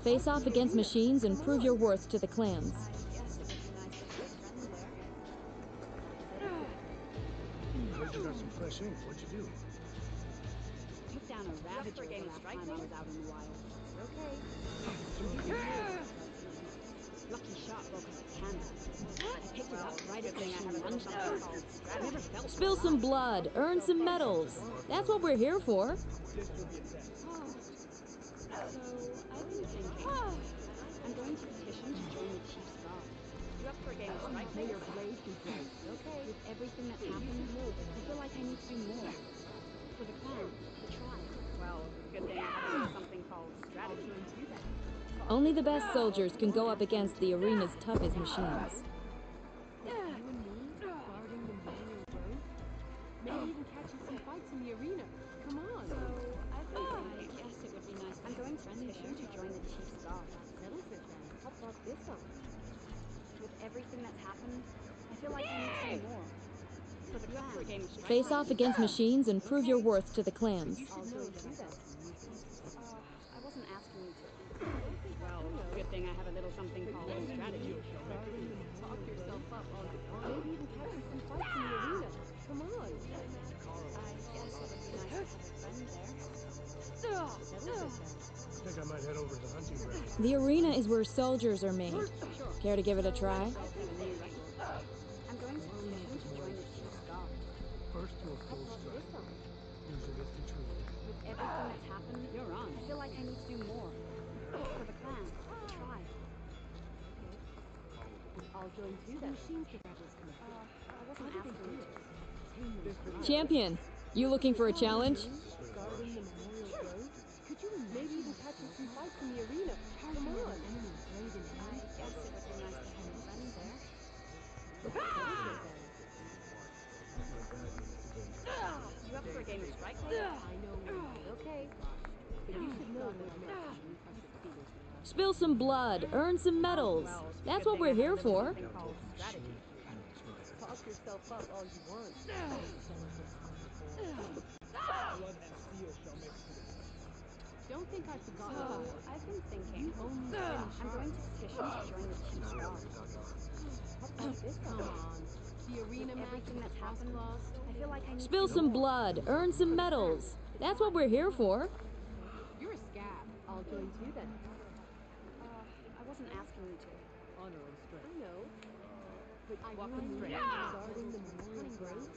Face off against machines and prove your worth to the clans. Heard you got some fresh ink. What'd you do? Took down a ravager game last time I was out in the wild. Lucky shot broke his canvas. I picked it up right at the thing I have a lunch I never felt. Spill some blood, earn some medals. That's what we're here for. I'm going to petition to join the Chief's Guard. You up for a game of strike? May your blade be bright. Okay. With everything that's happened, I feel like I need to do more. For the clan, the tribe. Well, good thing I have something called strategy. Only the best soldiers can go up against the arena's toughest machines. Maybe even catching some fights in the arena. Come on. So, I guess it would be nice. I'm going to petition to join the Chief's Guard. Settles it then. How about this one? With everything that's happened, I feel like I need to do more. For the clan. Face off against machines and prove your worth to the clans. I'll go do that. I wasn't asking you to. Well, good thing I have a little something called strategy. Talk yourself up on the maybe even catching some fights in the arena. Come on. I guess it would be nice to have a friend there. I think I might head over to the hunting range. The arena is where soldiers are made. Care to give it a try? I'm going to petition to join the Chief's Guard. First to a full strike. Use it as the truth. With everything that's happened, You're on. I feel like I need to do more. For the clan, the tribe. I'll join too then. Machines the rebels come up. I wasn't asking you to. Champion, you looking for a challenge? Guarding the memorial grove. Could you maybe even catching some fights in the arena? Come on. I guess it would be nice to have a friend there. You up for a game of strike? I know. Okay. But you should know that I'm not Spill some blood, earn some medals. That's what we're here for. Talk yourself up all you want. Don't think I forgot. So, I've been thinking. I'm going to petition to join the Chief's Guard. Come on. The arena Everything that's happened, I feel like I need Spill to some blood, earn some medals. That's what we're here for. You're a scab. I'll join too then. I wasn't asking you to. Honor and strength. I know. But I walk straight. Guarding the memorial grave.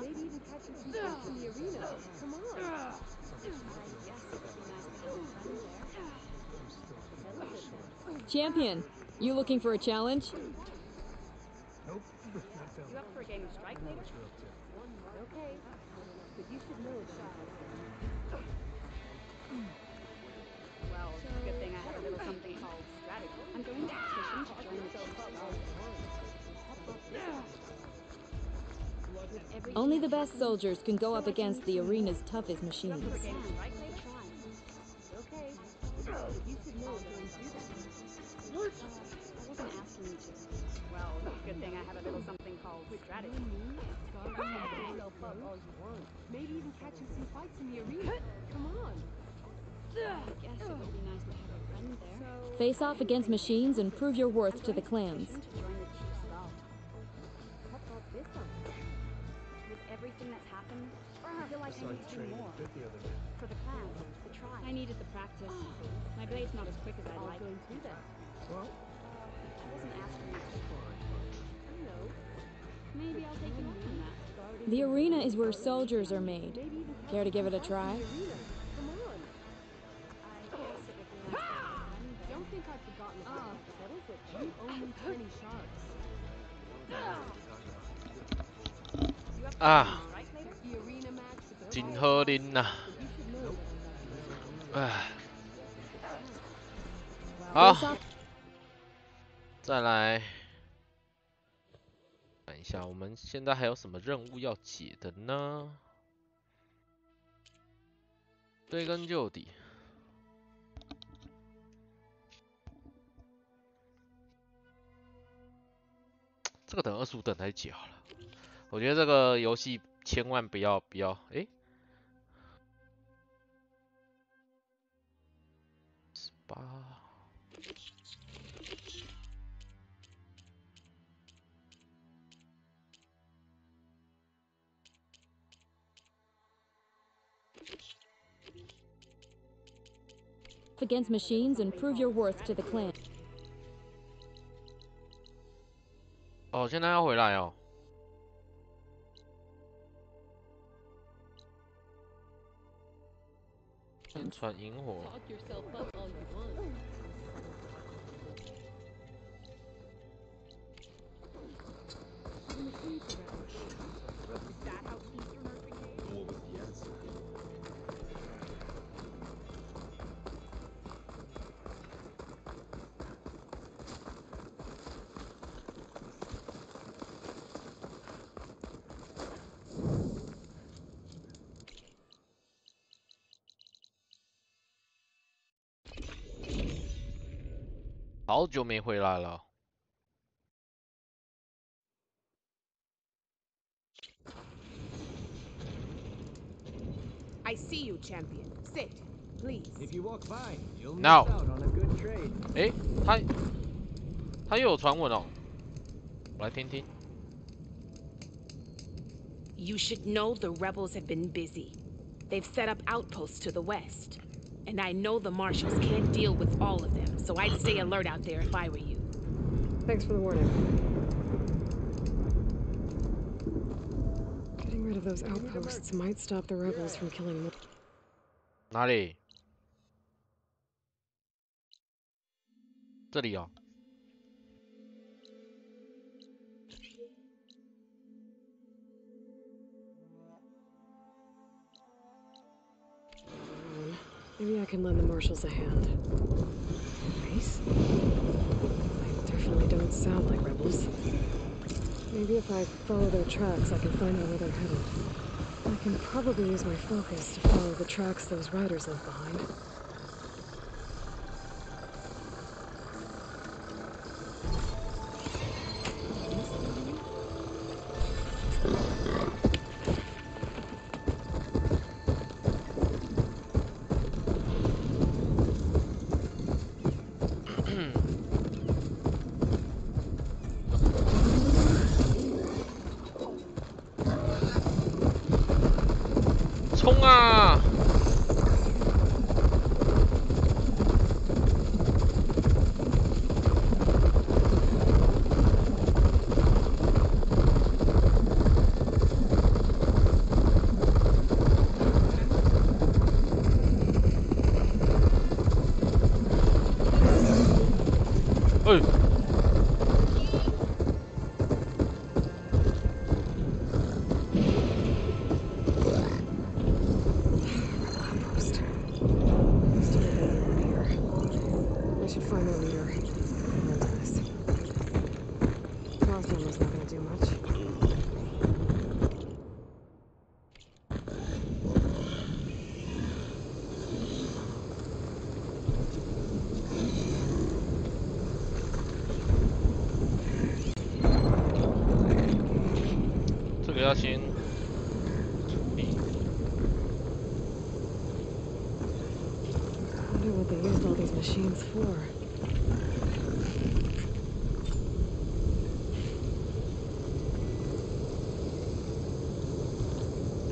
Maybe even catching some fights in the arena. Come on. Champion, you looking for a challenge? Nope. You up for a game of strike later? Okay. But you should know that. Well, good thing I have a little something called strategy. I'm going to petition to join the Chief's Guard. Only the best soldiers can go up against the arena's toughest machines. Okay. You should know that. I wasn't asking you to. Well, good thing I have a little something called strategy. Talk yourself up all you want. Maybe even catching some fights in the arena. Come on. I guess it would be nice to have a friend there. Face off against machines and prove your worth to the clans. To join the Chief's Guard. How about this one? With everything that's happened, I feel like I need to do more. For the clan, the tribe. I needed the practice. My blade's not as quick as I'd I'll like. join too then. Well, I wasn't asking you to. I know. Maybe I'll take you up on that. The arena is where soldiers are made. Care to give it a try? Come on. I guess it would be nice to have a friend there. Don't think 啊，真好啉呐！哎，好，再来看一下，我们现在还有什么任务要解的呢？追根究底。 这个等25等来解好了。我觉得这个游戏千万不要哎，18。Against machines and prove your worth to the clan. 哦，现在要回来哦。宣传萤火。好久没回来了。I see you, champion. Sit, please. If you walk by, you'll miss Now. out on a good trade. 哎，他又有传闻哦，我来听听。You should know the rebels have been busy. They've set up outposts to the west. And I know the marshals can't deal with all of them, so I'd stay alert out there if I were you. Thanks for the warning. Getting rid of those outposts might stop the rebels from killing more. 哪里？这里哦。Maybe I can lend the marshals a hand. Nice. They definitely don't sound like rebels. Maybe if I follow their tracks, I can find out where they're headed. I can probably use my focus to follow the tracks those riders left behind. Machines for.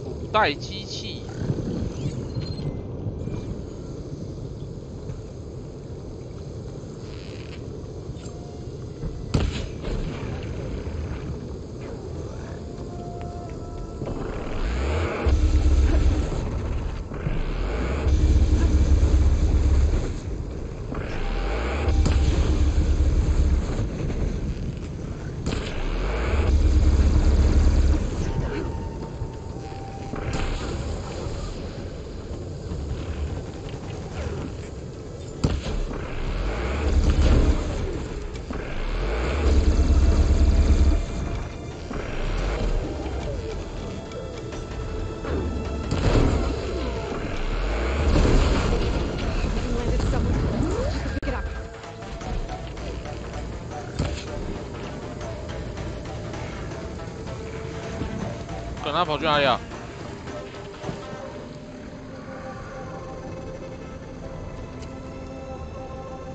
古代机器。管他跑去哪里啊？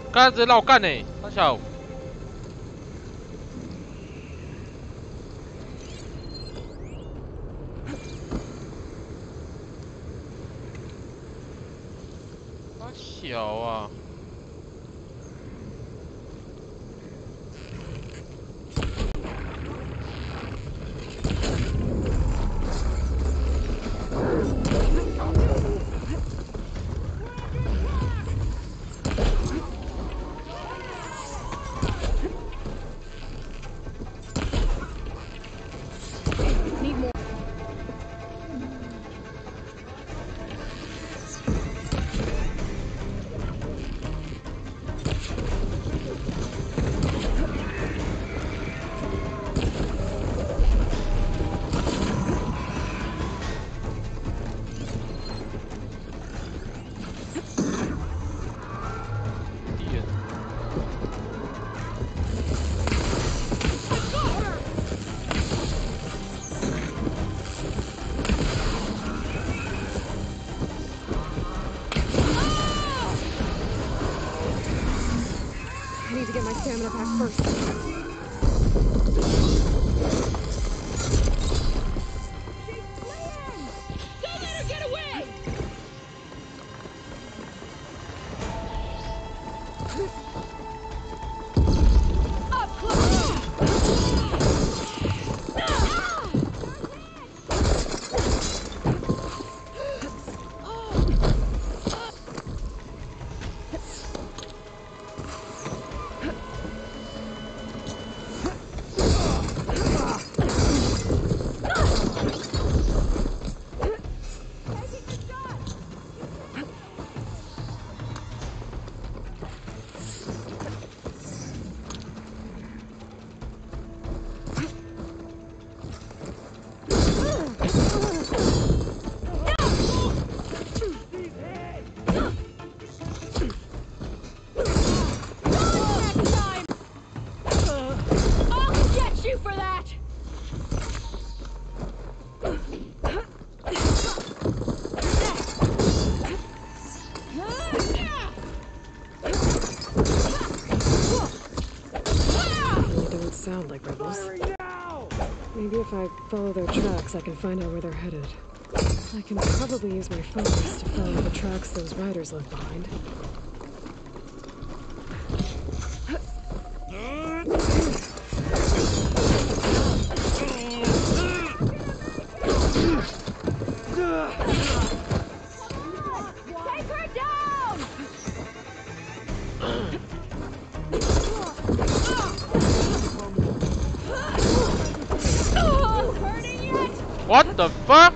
刚才直接绕干呢，他小。他小啊。 Stamina pack first. Don't let her get away! Up close! Sound like rebels. Maybe if I follow their tracks, I can find out where they're headed. I can probably use my focus to follow the tracks those riders left behind. Take her down! What the fuck?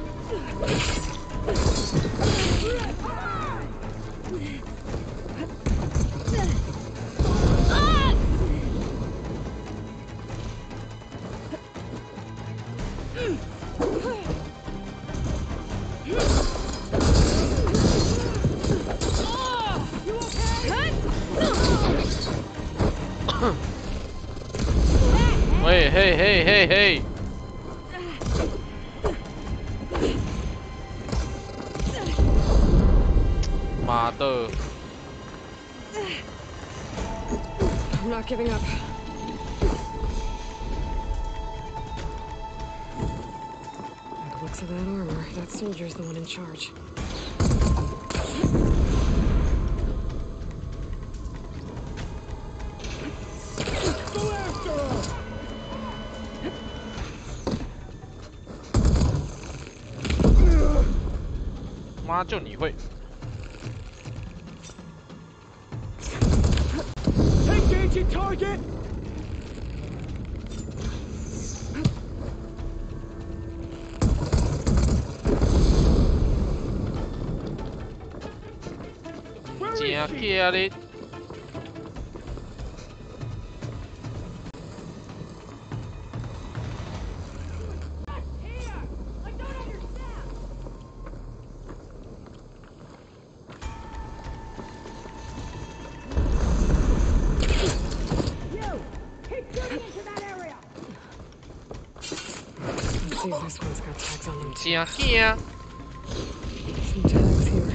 Wait, hey. 妈的 I'm not giving up. By the looks of that armor, that soldier's the one in charge. Go after her! 妈就你会。 Engaging target!真气力！ This one's got tags on them. 惊惊。 Some tags here.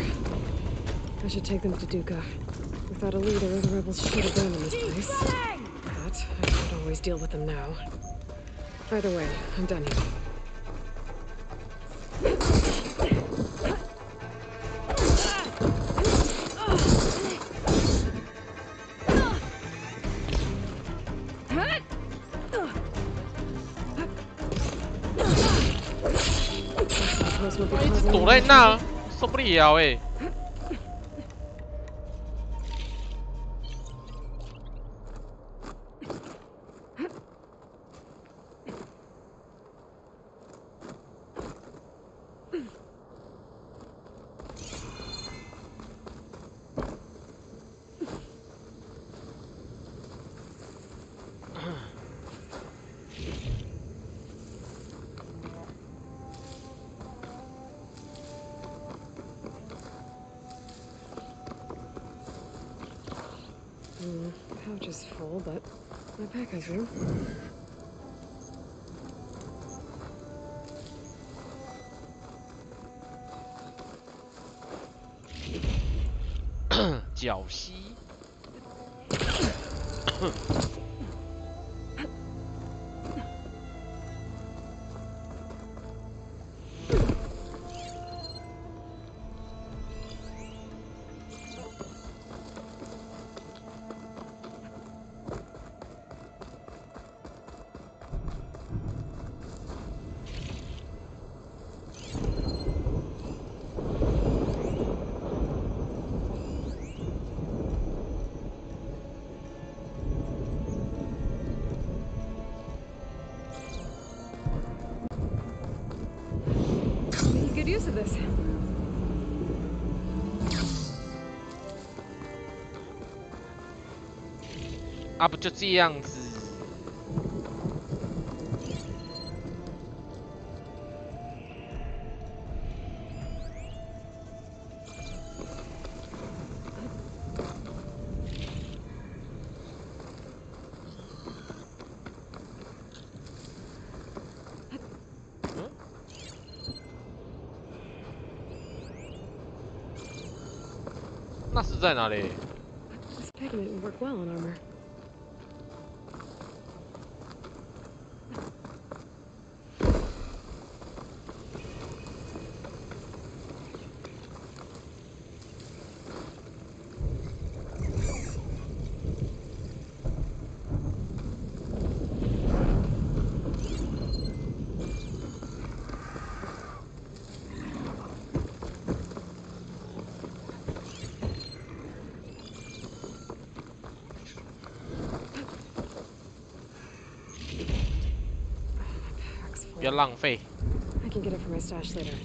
I should take them to Duca. Without a leader, the rebels should abandon this place. But I can't always deal with them now. Either way, I'm done here. I 一直躲在那，受不了哎！Pouch is full, but my pack has room. 脚吸。Good use of this. 啊，不就这样子？那是在哪里？ This pigment would work well on armor. I can get it from my stash later.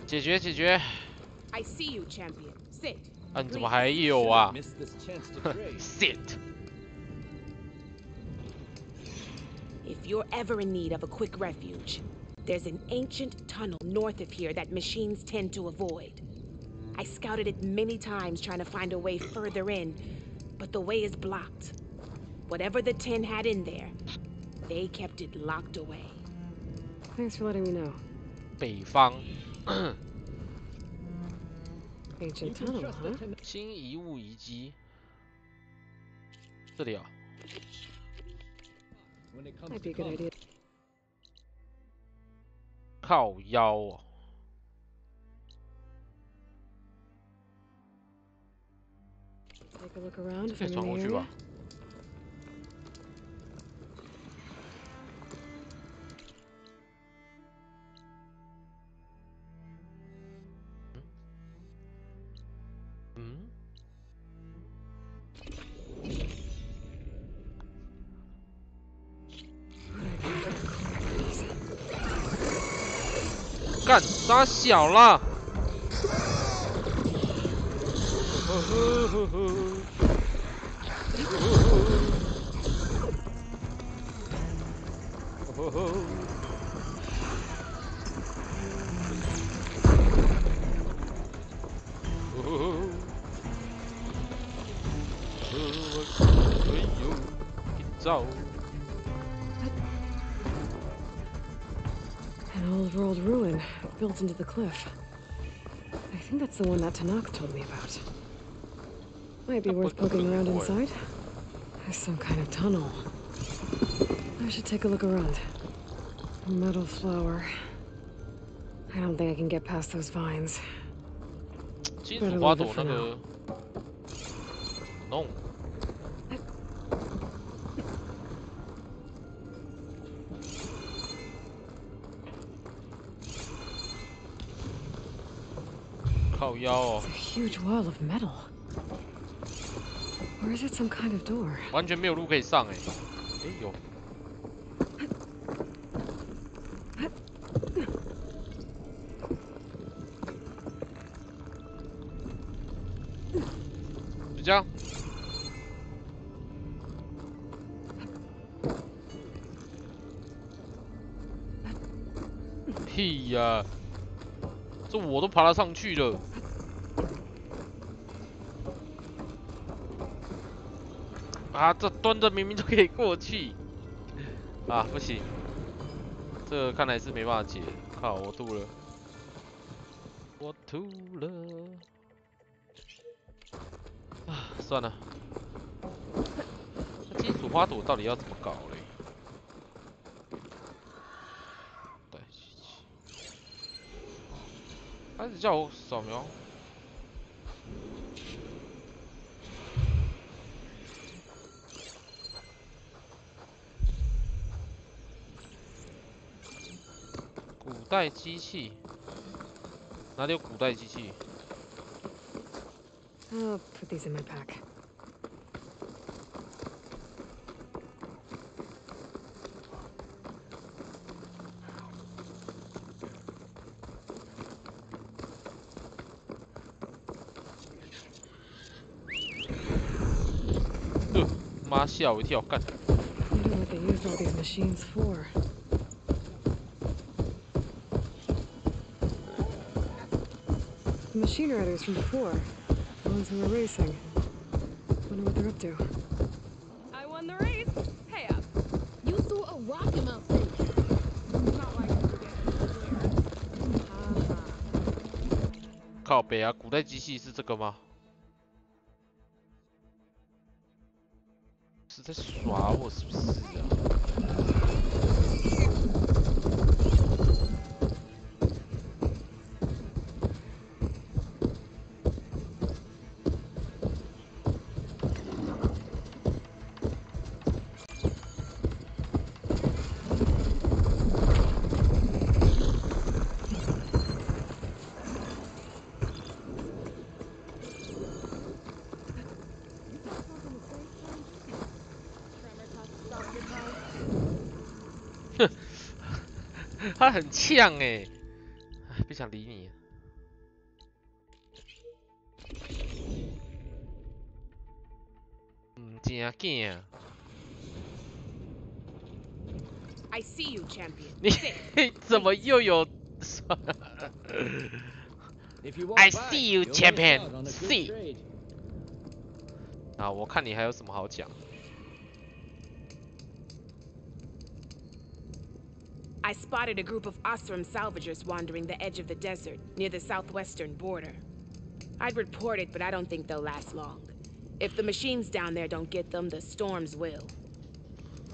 解决。I see you, champion. Sit. 啊，你怎么还有啊？Sit. If you're ever in need of a quick refuge, there's an ancient tunnel north of here that machines tend to avoid. I scouted it many times trying to find a way further in, but the way is blocked. Whatever the 10 had in there, they kept it locked away. Thanks for letting me know. 北方。Ancient tunnel, huh? 新遗物遗迹。这里啊。Might be a good idea. 靠腰哦。Take a look around if 可以 I'm 传 in 过 the 去 area. 吧。干杀小啦！An old world ruin built into the cliff. I think that's the one that Tanakh told me about. Might be worth poking around inside. There's some kind of tunnel. I should take a look around. A metal flower. I don't think I can get past those vines. 金属花朵那个弄。靠腰哦。It's a huge wall of metal. Or is it some kind of door? 完全没有路可以上哎。哎有。就这样。屁呀！这我都爬得上去了。啊，这蹲着明明就可以过去。啊，不行，这个看来是没办法解。靠，我吐了，我吐了。啊，算了。那金属花朵到底要怎么搞嘞？对，开始叫我扫描。古代机器，哪里有古代机器？ I'll put these in my pack. Ugh, 妈吓我一跳，干！ Wonder what they used all these machines for. The machine riders from before. The ones who were racing. Wonder what they're up to. I won the race. Pay up. You threw a rock in my face. Not like you again. 靠北啊，古代机器是这个吗？是在耍我是不是啊？ 他很呛哎，不想理你。真劲。I see you, champion. 你怎么又有？I see you, champion. See. 啊，我看你还有什么好讲？ I spotted a group of Osram salvagers wandering the edge of the desert, near the southwestern border. I'd report it, but I don't think they'll last long. If the machines down there don't get them, the storms will.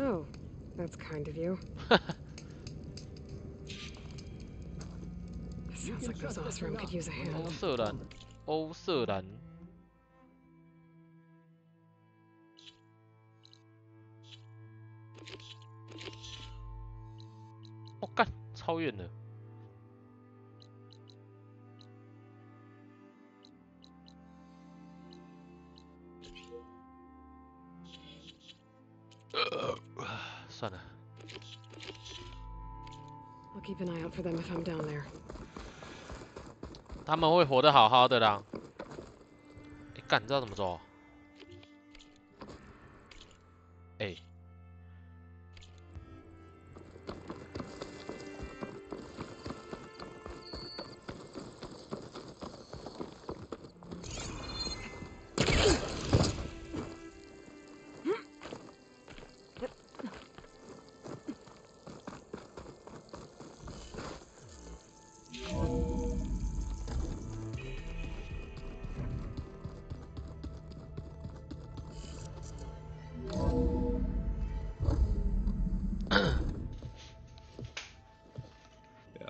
Oh, that's kind of you. Sounds like those Osram could use a hand. 欧瑟兰，欧瑟兰。我干，超远了。算了。 I'll keep an eye out for them if I'm down there. 他们会活得好好的啦。哎，干，你知道怎么走？哎。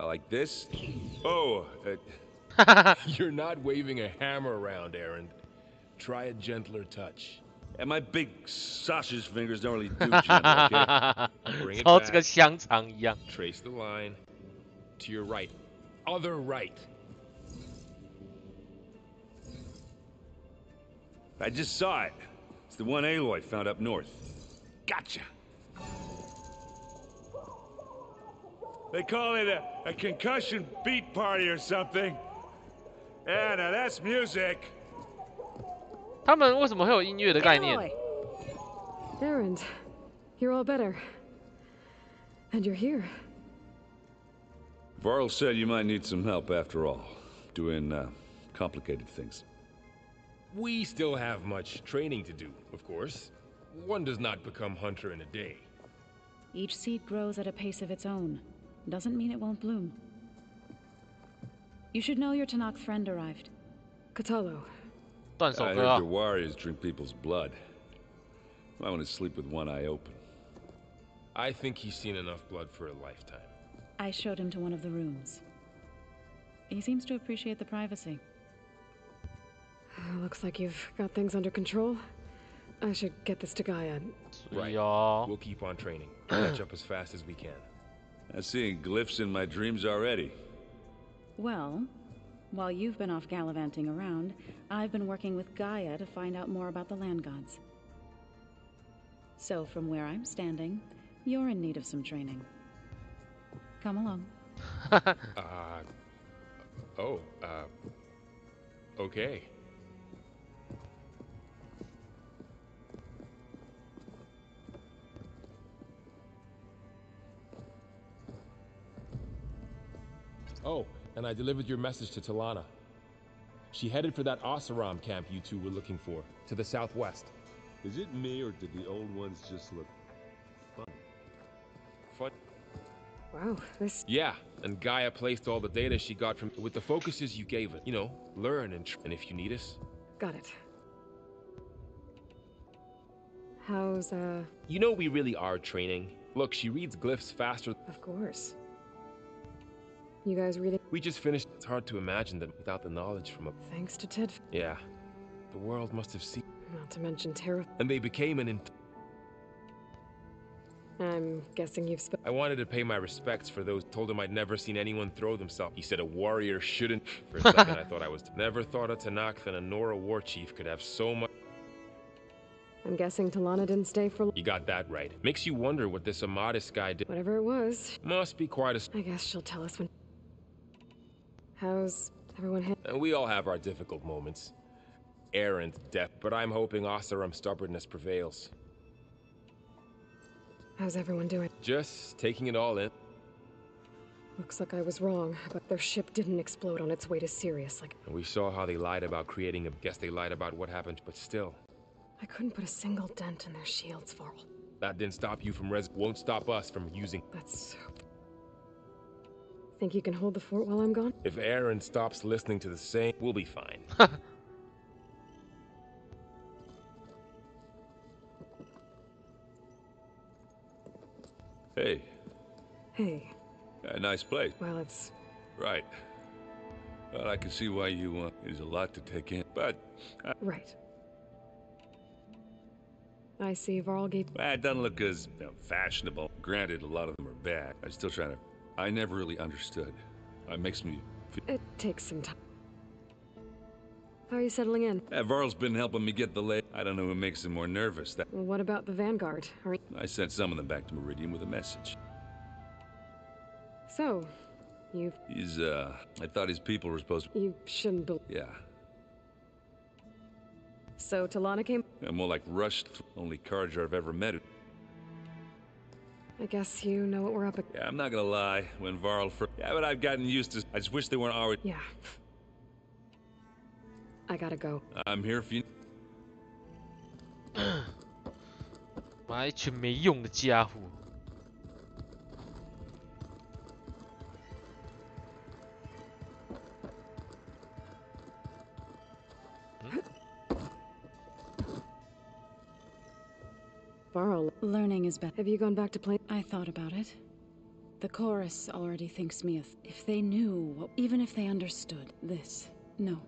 Like this? Oh, you're not waving a hammer around, Aaron. Try a gentler touch. And my big sausage fingers don't really do gentle, okay? Bring it 好， back. 这个香肠一样。 Trace the line. To your right. Other right. I just saw it. It's the one Aloy found up north. Gotcha. They call it a concussion beat party or something. Yeah, now that's music. 他们为什么会有音乐的概念？ Aaron, you're all better. And you're here. Varl said you might need some help after all, doing complicated things. We still have much training to do, of course. One does not become hunter in a day. Each seed grows at a pace of its own. Doesn't mean it won't bloom. You should know your Tanakh friend arrived. Katalo. I heard the warriors drink people's blood. I want to sleep with one eye open. I think he's seen enough blood for a lifetime. I showed him to one of the rooms. He seems to appreciate the privacy. Looks like you've got things under control. I should get this to Gaia. Right. We'll keep on training. Catch up as fast as we can. I'm seeing glyphs in my dreams already. Well, while you've been off gallivanting around, I've been working with Gaia to find out more about the land gods. So from where I'm standing, you're in need of some training. Come along. Okay. Oh, and I delivered your message to Talana. She headed for that Oseram camp you two were looking for, to the southwest. Is it me, or did the old ones just look fun? Fun? Wow, this... Yeah, and Gaia placed all the data she got from... with the focuses you gave it. You know, learn and if you need us. Got it. How's, You know we really are training. Look, she reads glyphs faster... Of course. You guys read it? We just finished. It's hard to imagine that without the knowledge from a... Thanks to Ted. Yeah. The world must have seen... Not to mention terror. And they became an... I'm guessing you've I wanted to pay my respects for those. Told him I'd never seen anyone throw themselves. He said a warrior shouldn't. For a second I thought I was... Never thought a Tanakh than a Nora war chief could have so much... I'm guessing Talana didn't stay for... You got that right. Makes you wonder what this Amadis guy did. Whatever it was. Must be quite a... I guess she'll tell us when... How's everyone And we all have our difficult moments. Errant death, but I'm hoping Oseram's stubbornness prevails. How's everyone doing? Just taking it all in. Looks like I was wrong, but their ship didn't explode on its way to Sirius like... And we saw how they lied about creating a... Guess they lied about what happened, but still. I couldn't put a single dent in their shields, Varl. That didn't stop you from won't stop us from using... Let's hope. Think you can hold the fort while I'm gone? If Aaron stops listening to the same, we'll be fine. Hey. Hey. A nice place. Well, it's... Right. Well, I can see why you want... There's a lot to take in, but... Right. I see Varl gave... It doesn't look as fashionable. Granted, a lot of them are bad. I'm still trying to... I never really understood. It makes me... It takes some time. How are you settling in? Varl's been helping me get the lay. I don't know what makes him more nervous. Well, what about the Vanguard? I sent some of them back to Meridian with a message. So, He's, I thought his people were supposed to... You shouldn't be... Yeah. So Talana came... Yeah, more like rushed. Only Carja I've ever met. I guess you know what we're up against. Yeah, I'm not gonna lie. When Varl first... Yeah, but I've gotten used to... I just wish they weren't always... Yeah. I gotta go. I'm here for you. 妈，一群没用的家伙。Varl, learning is better. Have you gone back to play? I thought about it. The chorus already thinks me if they knew, what, even if they understood this. No.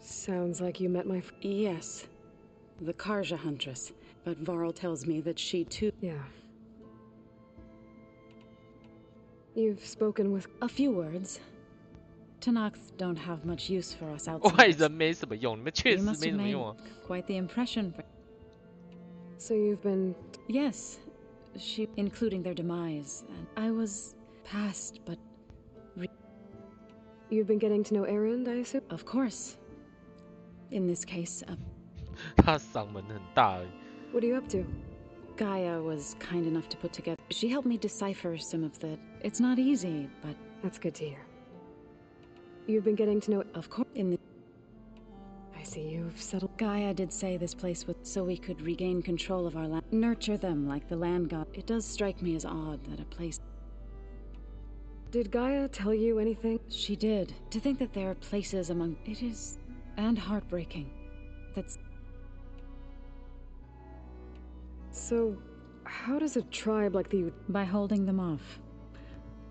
Sounds like you met my Yes. The Carja huntress. But Varl tells me that she too... Yeah. You've spoken with... A few words. Tanakhs don't have much use for us outside. 外人没什么用，你们确实没什么用啊。Quite the impression. So you've been... Yes. She... Including their demise. And I was... past, but... You've been getting to know Erend, I assume? Of course. In this case, 他嗓门很大而已。What are you up to? Gaia was kind enough to put together. She helped me decipher some of the... It's not easy, but... That's good to hear. You've been getting to know... Of course, in the... I see you've settled... Gaia did say this place was so we could regain control of our land. Nurture them like the land god. It does strike me as odd that a place... Did Gaia tell you anything? She did. To think that there are places among... It is... And heartbreaking. That's... So, how does a tribe like the... By holding them off.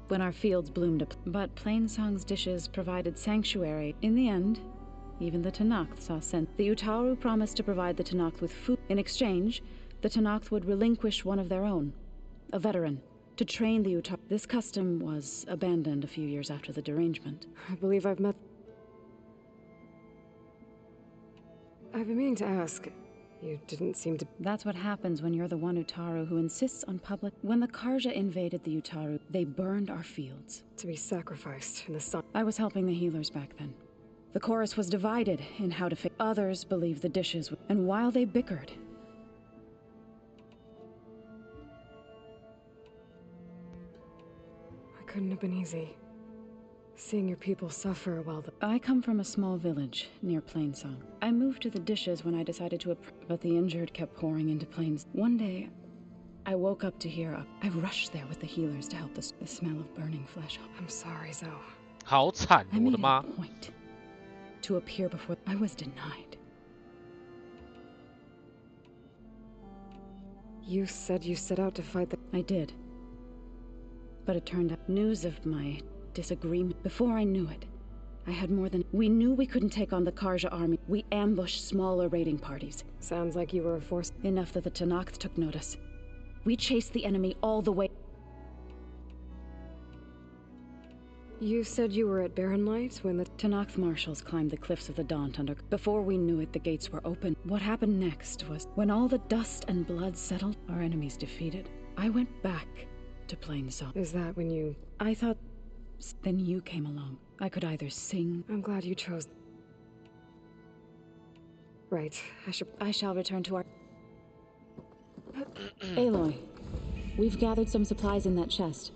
When our fields bloomed up. But Plainsong's dishes provided sanctuary. In the end, even the Tenakth saw sense. The Utaru promised to provide the Tenakth with food. In exchange, the Tenakth would relinquish one of their own. A veteran. To train the Utaru. This custom was abandoned a few years after the derangement. I believe I've met... I've been meaning to ask. You didn't seem to... That's what happens when you're the one Utaru who insists on public... When the Carja invaded the Utaru, they burned our fields. To be sacrificed in the sun. I was helping the healers back then. The chorus was divided in how to fix... Others believed the dishes... And while they bickered... It couldn't have been easy. Seeing your people suffer while the... I come from a small village near Plainsong. I moved to the dishes when I decided to... But the injured kept pouring into Plains. One day, I woke up to hear I rushed there with the healers to help the smell of burning flesh. I'm sorry, Zoe. 好惨，我的妈！ I made it a point to appear before... I was denied. You said you set out to fight the... I did. But it turned out news of my... disagreement. Before I knew it, I had more than... We knew we couldn't take on the Carja army. We ambushed smaller raiding parties. Sounds like you were a force. Enough that the Tenakth took notice. We chased the enemy all the way... You said you were at Barren Light when the... Tenakth marshals climbed the cliffs of the Daunt under... Before we knew it, the gates were open. What happened next was... When all the dust and blood settled, our enemies defeated. I went back to Plainsong. Is that when you... I thought... Then you came along. I could either sing... I'm glad you chose... Right. I shall return to our... Aloy, we've gathered some supplies in that chest.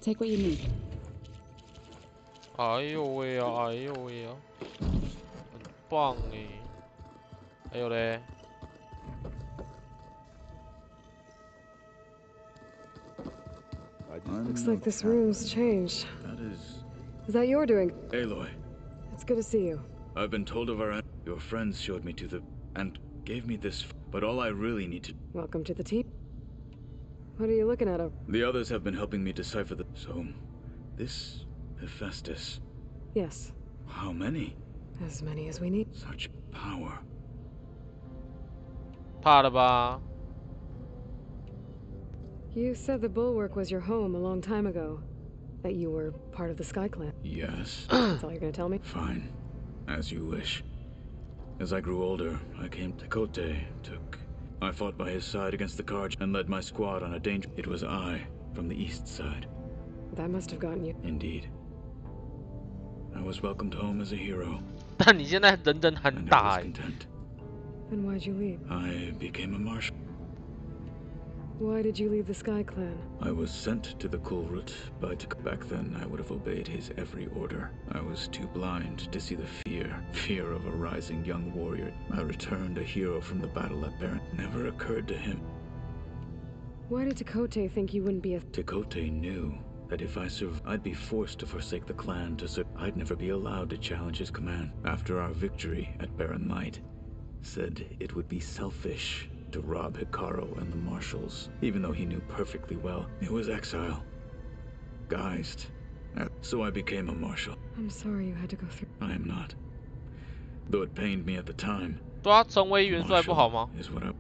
Take what you need. 哎呦喂啊，哎呦喂啊，很棒哎！还有嘞。 Looks like this room's changed. That is... Is that your doing? Aloy. It's good to see you. I've been told of our... Your friends showed me to the... and gave me this... But all I really need to... Welcome to the team. What are you looking at? The others have been helping me decipher the... So... This... Hephaestus... Yes. How many? As many as we need. Such power. 怕了吧？ You said the Bulwark was your home a long time ago. That you were part of the Sky Clan. Yes. That's all you're gonna tell me? Fine. As you wish. As I grew older, I came to Kote, I fought by his side against the Carja and led my squad on a danger. It was I, from the east side. That must have gotten you. Indeed. I was welcomed home as a hero. 但你现在人人很大 Then why'd you leave? I became a marshal. Why did you leave the Sky Clan? I was sent to the Kulrut, but back then I would have obeyed his every order. I was too blind to see the fear of a rising young warrior. I returned a hero from the battle at Baron. Never occurred to him. Why did Tekote think you wouldn't be a... Tekote knew that if I survived, I'd be forced to forsake the clan to serve. I'd never be allowed to challenge his command. After our victory at Barren Light, said it would be selfish to rob Hikaru and the marshals, even though he knew perfectly well it was exile. Guised. So I became a marshal. I'm sorry you had to go through. I am not. Though it pained me at the time. 对啊，成为元帅不好吗？ Is what I...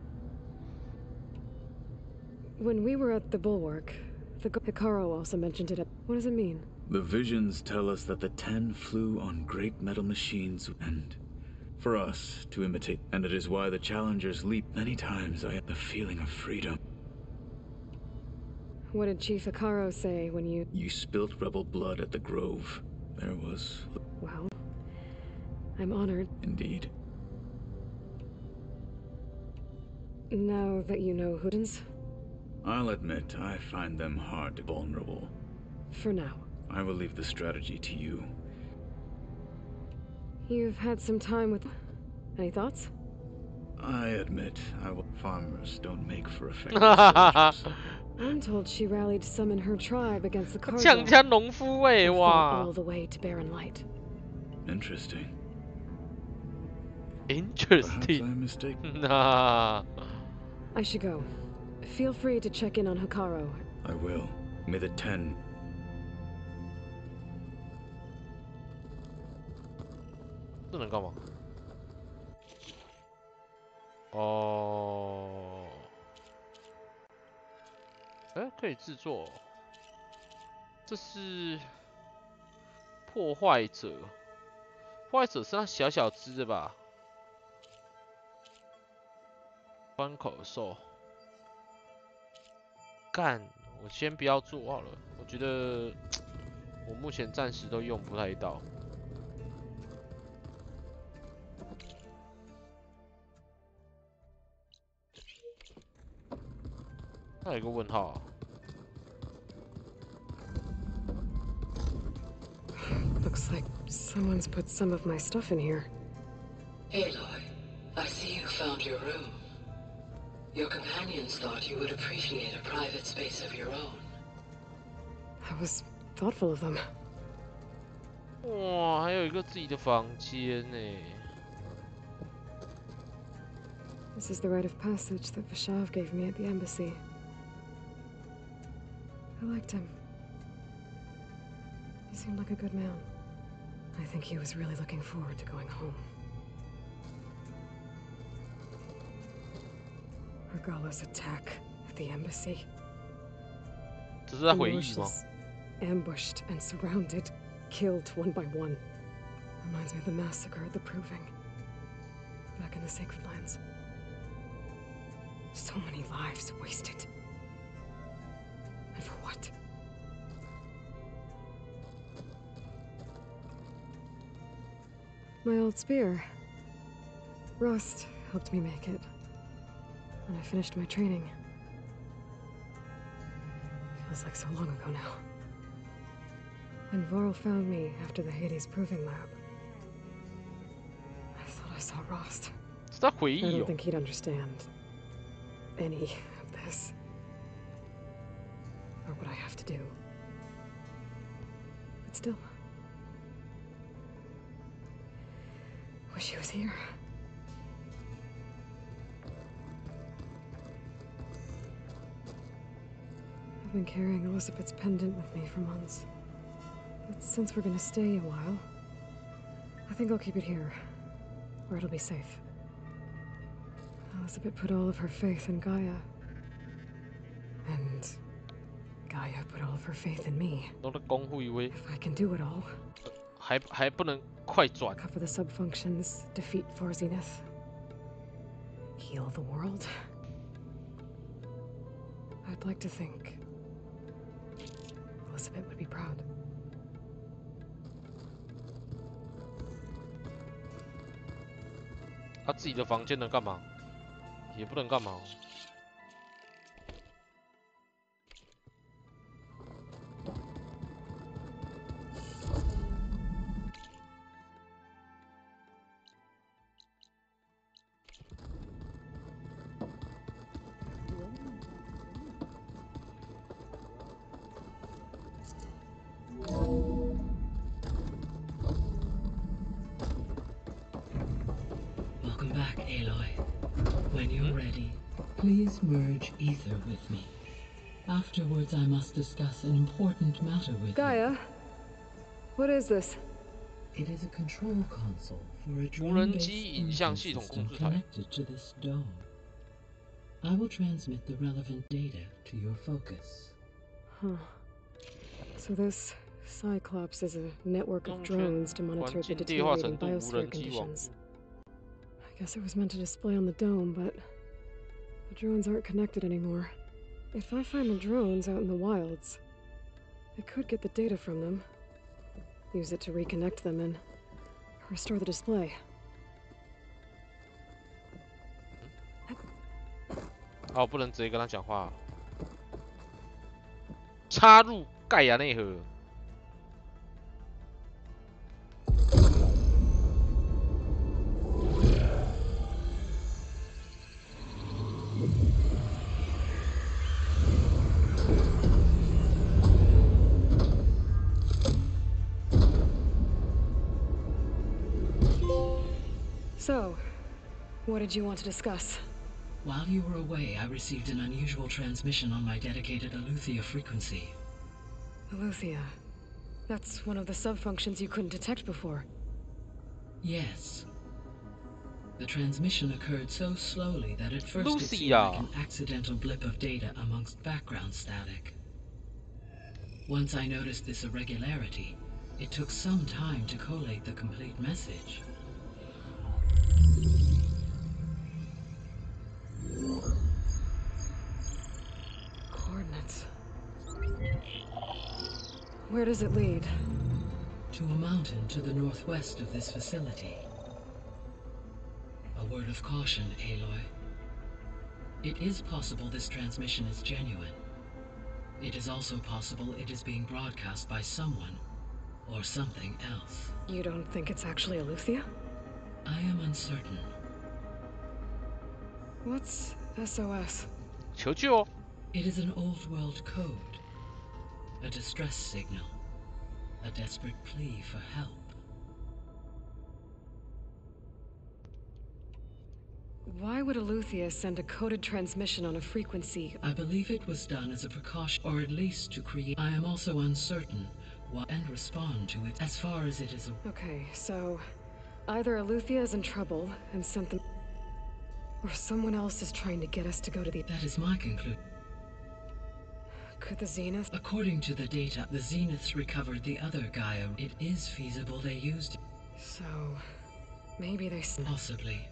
When we were at the Bulwark, the Hikaru also mentioned it. What does it mean? The visions tell us that the 10 flew on great metal machines and for us to imitate, and it is why the challengers leap. Many times I had the feeling of freedom. What did Chief Hikaru say when you... You spilt rebel blood at the Grove. There was... Well, I'm honored. Indeed. Now that you know Hoodins? I'll admit, I find them hard to vulnerable. For now. I will leave the strategy to you. You've had some time with... Any thoughts? I admit, farmers don't make for effective soldiers. I'm told she rallied some in her tribe against the cartel. 抢家农夫哎，哇 all the way to Barren Light. Interesting. Interesting. I'm mistaken. Nah. I should go. Feel free to check in on Hikaru. I will. May the 10. 这能干嘛？哦，哎，可以制作。这是破坏者，破坏者是那小小只的吧？关口兽。干，我先不要做好了，我觉得我目前暂时都用不太到。那有个问号啊。Looks like someone's put some of my stuff in here. Aloy, I see you found your room. Your companions thought you would appreciate a private space of your own. That was thoughtful of them. 哇，还有一个自己的房间呢。This is the rite of passage that Vashav gave me at the embassy. I liked him. He seemed like a good man. I think he was really looking forward to going home. Regala's attack at the embassy. 这是在回忆吗？ Ambushed and surrounded, killed one by one. Reminds me of the massacre at the Proving. Back in the Sacred Lands. So many lives wasted. And for what? My old spear. Rust helped me make it. When I finished my training. Feels like so long ago now. When Varl found me after the Hades Proving Lab, I thought I saw Rost. I don't think he'd understand any of this. Or what I have to do. But still. Wish he was here. I've been carrying Elizabeth's pendant with me for months. But since we're gonna stay a while, I think I'll keep it here, where it'll be safe. Elizabeth put all of her faith in Gaia. And Gaia put all of her faith in me. If I can do it all. 还不能快转。 Cover the subfunctions, defeat Forzineth, heal the world. I'd like to think Elizabeth would be proud. 他自己的房间能干嘛？也不能干嘛。Welcome back, Aloy. When you're ready, please merge ether with me. Afterwards, I must discuss an important matter with Gaia, what is this? you. It is a control console for a drone-based engine system connected to this dome. I will transmit the relevant data to your focus. Huh. So this Cyclops is a network of drones to monitor the deteriorating biosphere conditions. I guess it was meant to display on the dome, but the drones aren't connected anymore. If I find the drones out in the wilds, I could get the data from them, use it to reconnect them and restore the display. 哦，不能直接跟他讲话。插入盖亚内核。So, what did you want to discuss? While you were away, I received an unusual transmission on my dedicated Aletheia frequency. Aletheia. That's one of the sub-functions you couldn't detect before. Yes. The transmission occurred so slowly that at first it seemed Lucia. like an accidental blip of data amongst background static. Once I noticed this irregularity, it took some time to collate the complete message. Coordinates. Where does it lead? To a mountain to the northwest of this facility. A word of caution, Aloy. It is possible this transmission is genuine. It is also possible it is being broadcast by someone or something else. You don't think it's actually Aletheia? I am uncertain. What's SOS? 求救! It is an old world code. A distress signal. A desperate plea for help. Why would Aletheia send a coded transmission on a frequency? I believe it was done as a precaution, or at least to create. I am also uncertain what and respond to it as far as it is a. Okay, so either Aletheia is in trouble and sent them, or someone else is trying to get us to go to the. That is my conclusion. Could the Zenith? According to the data, the Zeniths recovered the other Gaia. It is feasible they used it. So, maybe they. Possibly.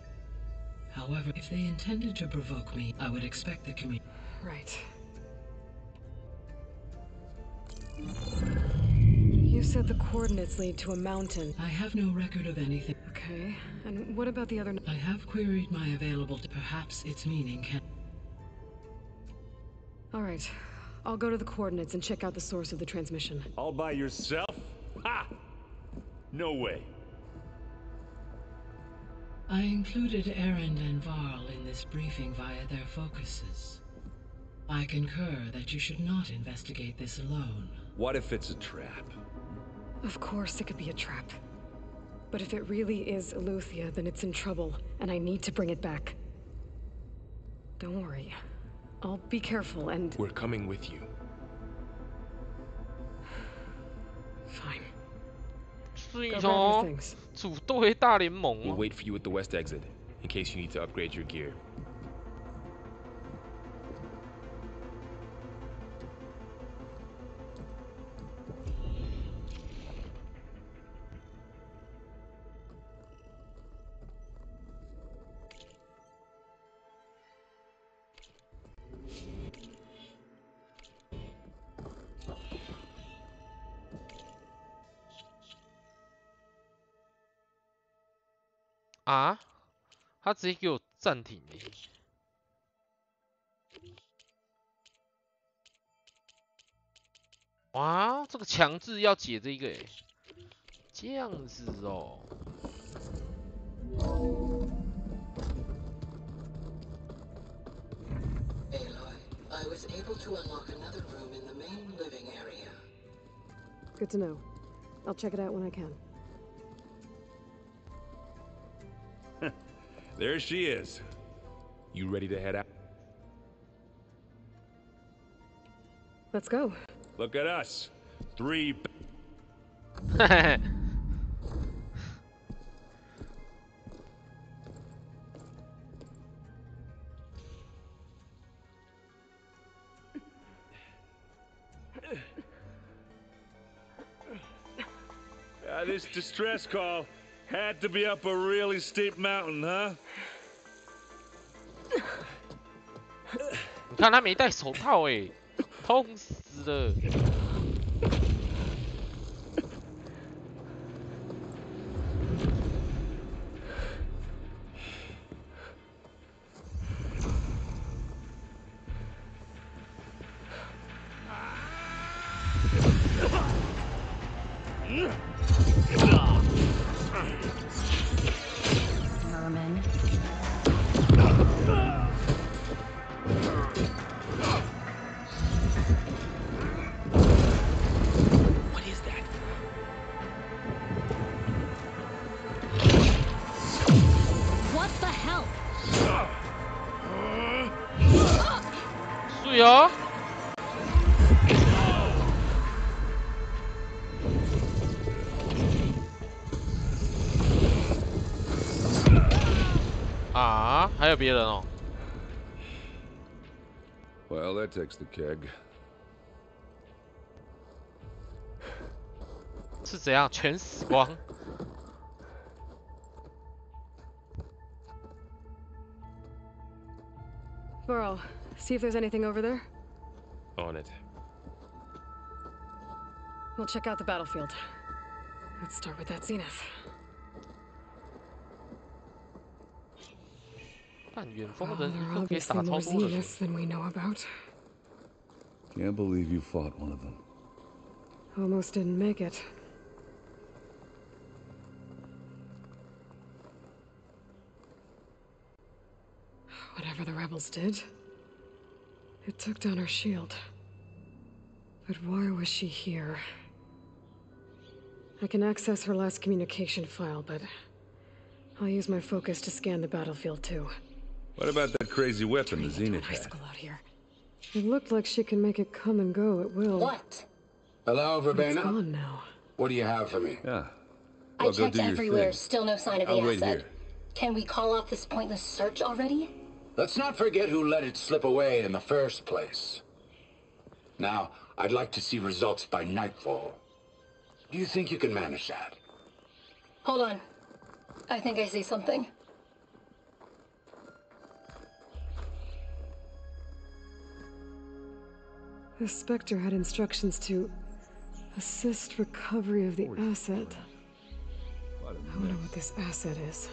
However, if they intended to provoke me, I would expect the community. Right. You said the coordinates lead to a mountain. I have no record of anything. Okay, and what about the other? I have queried my available. Perhaps its meaning can. All right. I'll go to the coordinates and check out the source of the transmission. All by yourself? Ha! No way. I included Erend and Varl in this briefing via their focuses. I concur that you should not investigate this alone. What if it's a trap? Of course it could be a trap. But if it really is Aletheia, then it's in trouble, and I need to bring it back. Don't worry. I'll be careful and... We're coming with you. Fine. We'll wait for you at the west exit, in case you need to upgrade your gear. 啊？他直接给我暂停欸。哇，这个强制要解这个欸，这样子哦。I was able to unlock another room in the main living area. Good to know. I'll check it out when I can. There she is. You ready to head out? Let's go. Look at us. 3. This distress call had to be up a really steep mountain, huh? 你看他没戴手套哎，痛死了。Merman. What is that? What the hell? 水哦。啊，还有别人哦。Well, that takes the keg. 是怎样？全死光？ Burrow, see if there's anything over there. On it. We'll check out the battlefield. Let's start with that zenith. 但远方的人一 There 个 are 可以 obviously 打 more 超多的人。 zeniths than we know about. Can't believe you fought one of them. Almost didn't make it. Whatever the rebels did, it took down her shield. But why was she here? I can access her last communication file, but I'll use my focus to scan the battlefield too. What about that crazy weapon the Zenith had? Out here. It looked like she can make it come and go at will. What? Hello, Verbena? It's gone now. What do you have for me? Yeah. Well, I checked everywhere, still no sign of the I'll wait asset. here. Can we call off this pointless search already? Let's not forget who let it slip away in the first place. Now, I'd like to see results by nightfall. Do you think you can manage that? Hold on. I think I see something. The Spectre had instructions to assist recovery of the asset. I wonder what this asset is.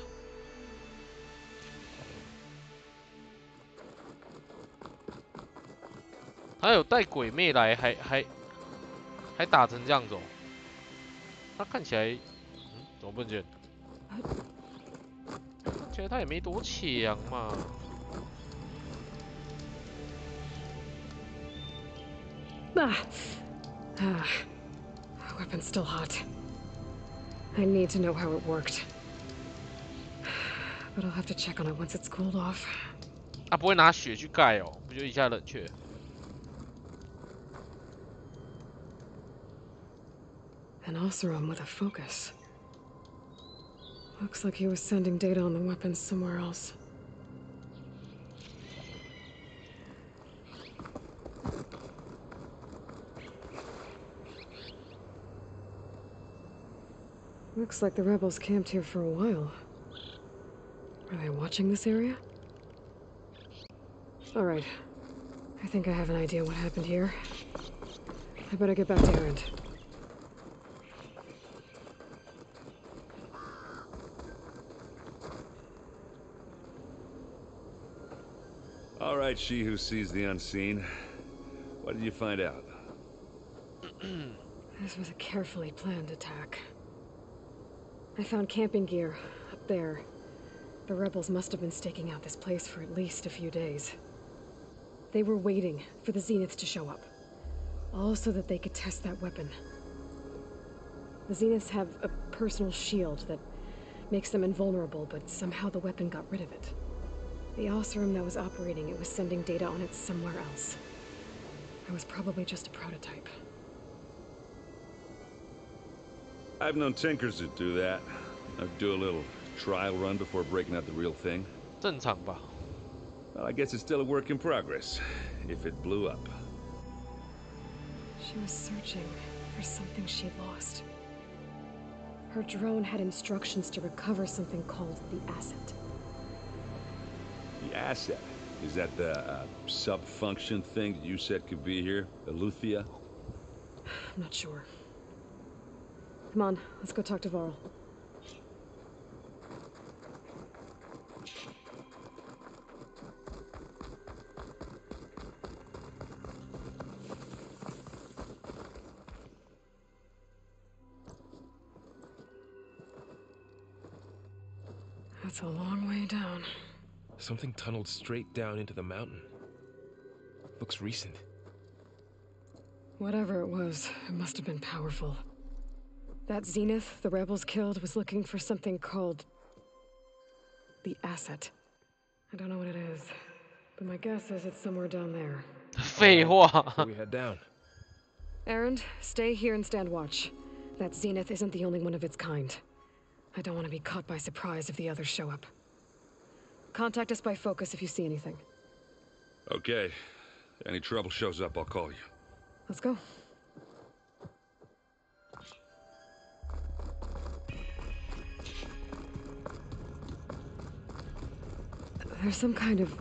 他有带鬼魅来，还打成这样子哦。他看起来，怎么不见？看起来他也没多强嘛。Weapon's still hot. I need to know how it worked. But I'll have to check on it once it's cooled off. 啊，不会拿血去盖哦，不就一下冷却？ An Oseram with a focus. Looks like he was sending data on the weapons somewhere else. Looks like the rebels camped here for a while. Are they watching this area? All right. I think I have an idea what happened here. I better get back to Erend. All right, she who sees the unseen. What did you find out? This was a carefully planned attack. I found camping gear up there. The rebels must have been staking out this place for at least a few days. They were waiting for the Zeniths to show up, all so that they could test that weapon. The Zeniths have a personal shield that makes them invulnerable, but somehow the weapon got rid of it. The Oseram that was operating it was sending data on it somewhere else. It was probably just a prototype. I've known tinkers that do that. I'd do a little trial run before breaking out the real thing. 正常吧. Well, I guess it's still a work in progress, if it blew up. She was searching for something she'd lost. Her drone had instructions to recover something called the asset. The asset? Is that the sub-function thing that you said could be here? Eleuthia? I'm not sure. Come on, let's go talk to Varl. That's a long way down. Something tunneled straight down into the mountain. Looks recent. Whatever it was, it must have been powerful. That Zenith the rebels killed was looking for something called the asset. I don't know what it is, but my guess is it's somewhere down there. 废话. So we head down. Erend, stay here and stand watch. That Zenith isn't the only one of its kind. I don't want to be caught by surprise if the others show up. Contact us by focus if you see anything. Okay. Any trouble shows up, I'll call you. Let's go. There's some kind of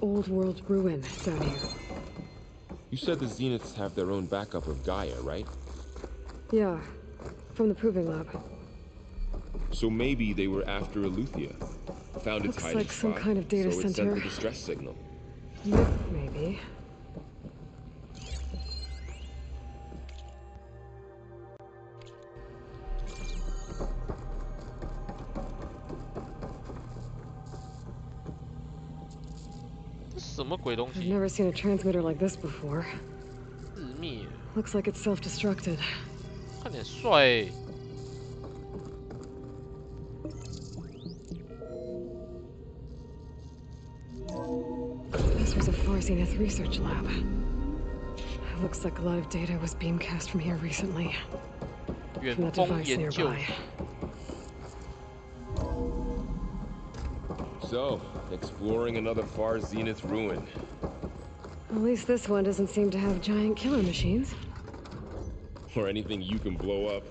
old world ruin down here. You said the Zeniths have their own backup of Gaia, right? Yeah, from the proving lab. So maybe they were after Eleuthia. Found its hiding like some spot, kind of data so it center. sent the distress signal. Maybe. I've never seen a transmitter like this before. Looks like it's self-destructed. 看点帅。This was a Far Zenith research lab. It looks like a lot of data was beamcast from here recently. From that device nearby. So, exploring another Far Zenith ruin. At least this one doesn't seem to have giant killer machines. Or anything you can blow up.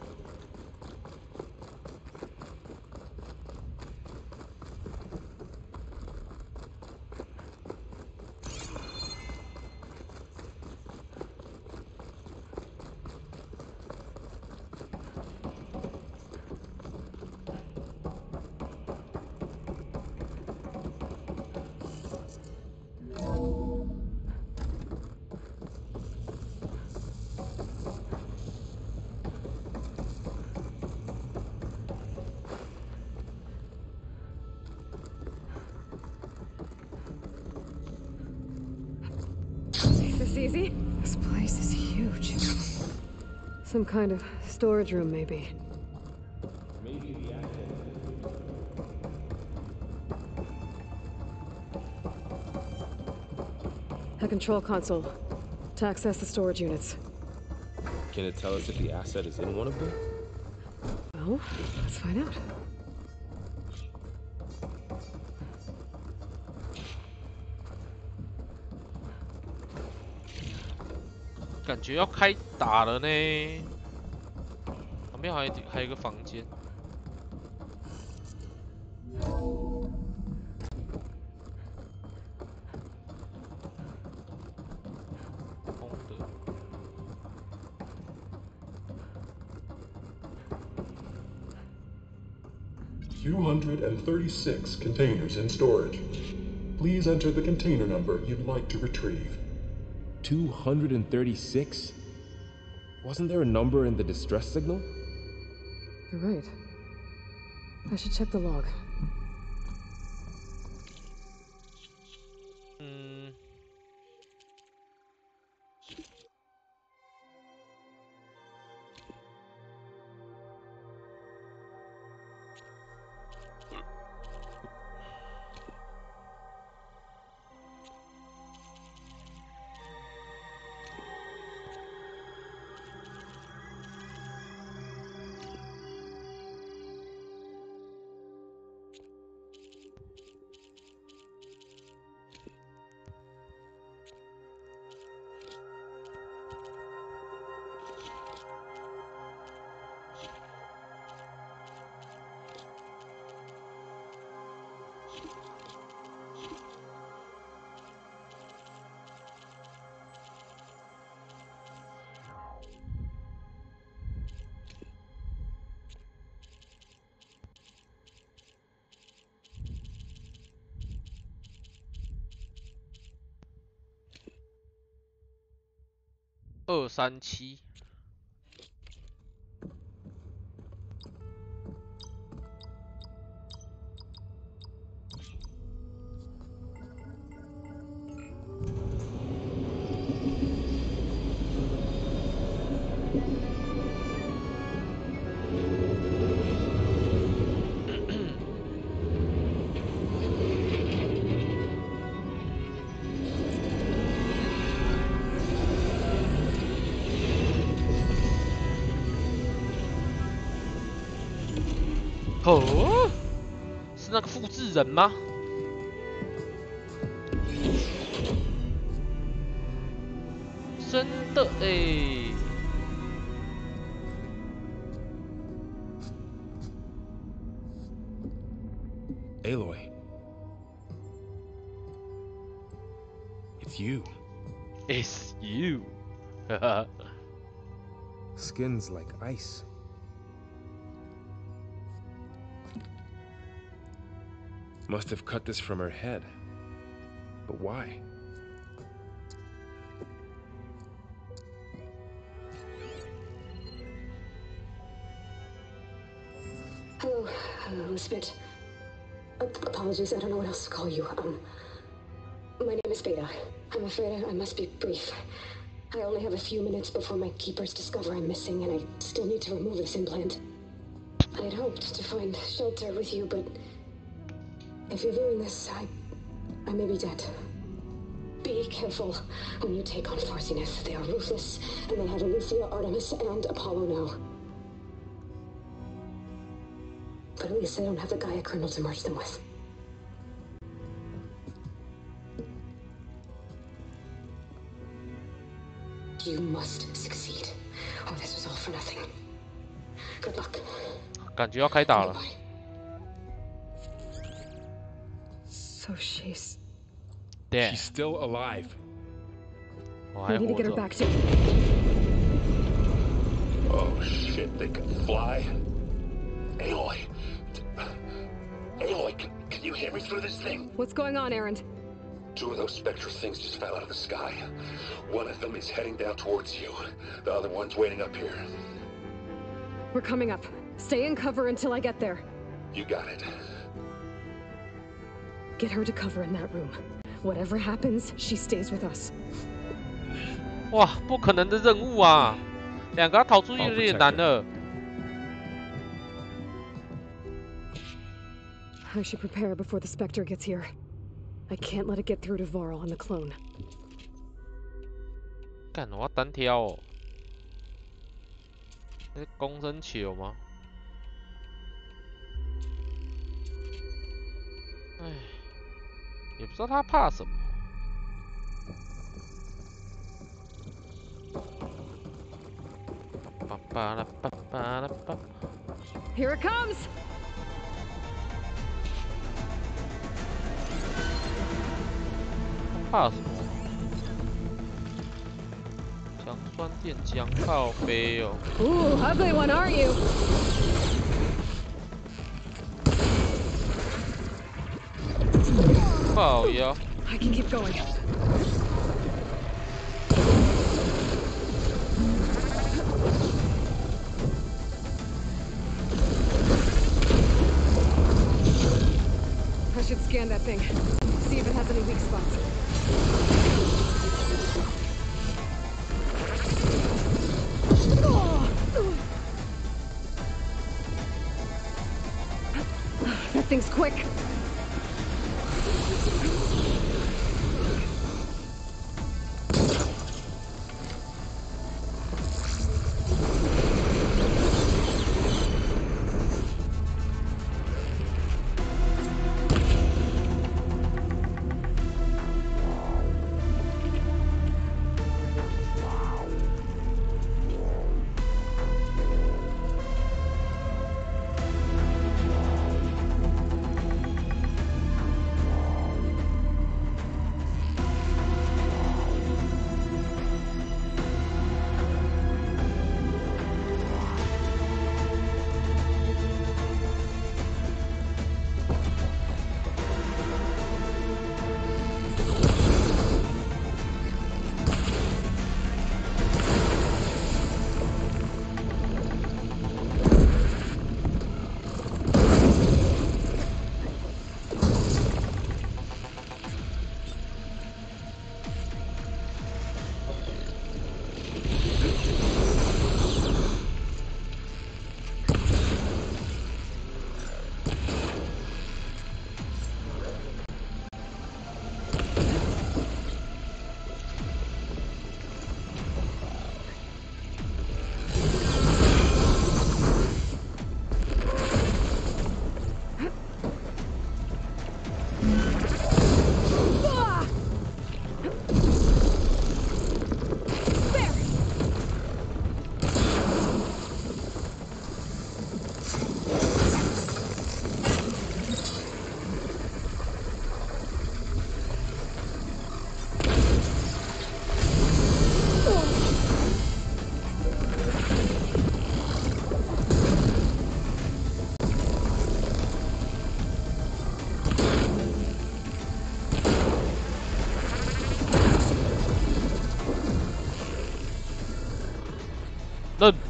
Easy? This place is huge. Some kind of storage room, maybe. Maybe the asset. A control console to access the storage units. Can it tell us if the asset is in one of them? Well, let's find out.感觉要开打了呢，旁边还有一个房间。空的。236 containers in storage. please enter the container number you'd like to retrieve. 236? Wasn't there a number in the distress signal? You're right. I should check the log.237。哦，是那个复制人吗？真的哎。Aloy. It's you. It's you. Skin's like ice. Must have cut this from her head. But why? Hello, Elizabeth. Apologies, I don't know what else to call you. My name is Beta. I'm afraid I must be brief. I only have a few minutes before my keepers discover I'm missing, and I still need to remove this implant. I had hoped to find shelter with you, but if you're viewing this, I may be dead. Be careful when you take on Farsiness. They are ruthless, and they have Aletheia, Artemis, and Apollo now. But at least I don't have the Gaia kernel to merge them with. You must succeed, or this was all for nothing. Good luck. 感觉要开打了。So she's dead. She's still alive. We need to get her back to. Oh shit! They can fly. Aloy. Aloy, can you hear me through this thing? What's going on, Erend? 2 of those spectral things just fell out of the sky. One of them is heading down towards you. The other one's waiting up here. We're coming up. Stay in cover until I get there. You got it. Get her to cover in that room. Whatever happens, she stays with us. 哇，不可能的任务啊！2个要逃出去有点难了。I should prepare before the Spectre gets here. I can't let it get through to Varl and the clone. 干，我要单挑哦。那是公升球吗？哎，也不知道他怕什么。巴巴拉巴巴拉巴。Here it comes! 怕什么？强酸电浆靠背哦。Ooh, ugly one, aren't you? 靠腰。I can keep going. I should scan that thing. See if it has any weak spots. That thing's quick.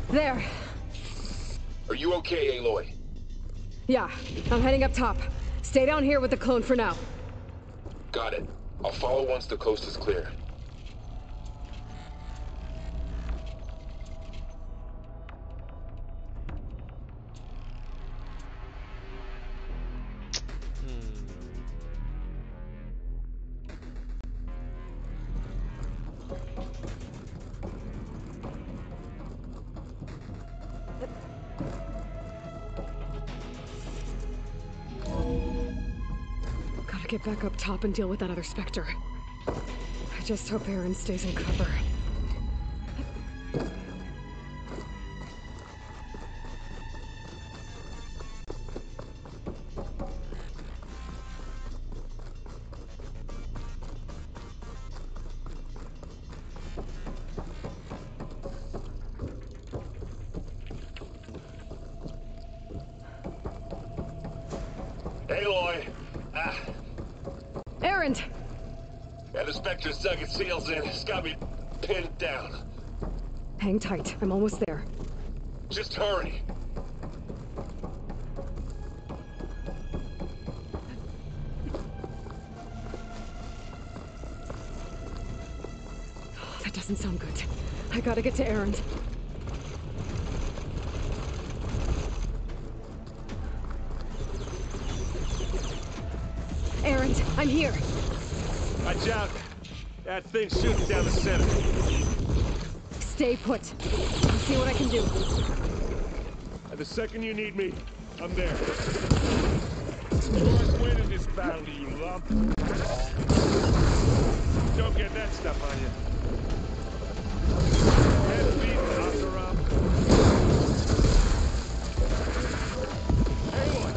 There. Are you okay, Aloy? Yeah, I'm heading up top. Stay down here with the clone for now. Got it. I'll follow once the coast is clear. Gotta get back up top and deal with that other Spectre. I just hope Aaron stays in cover. Aloy! Aaron! Yeah, the Spectre's dug its heels in. It's got me pinned down. Hang tight. I'm almost there. Just hurry. Oh, that doesn't sound good. I gotta get to Aaron. Aaron, I'm here. Watch out. That thing's shooting down the center. Stay put. I'll see what I can do. And the second you need me, I'm there. Who's winning this battle, you lump? Don't get that stuff on you. Head beat, after up. Hey, boy.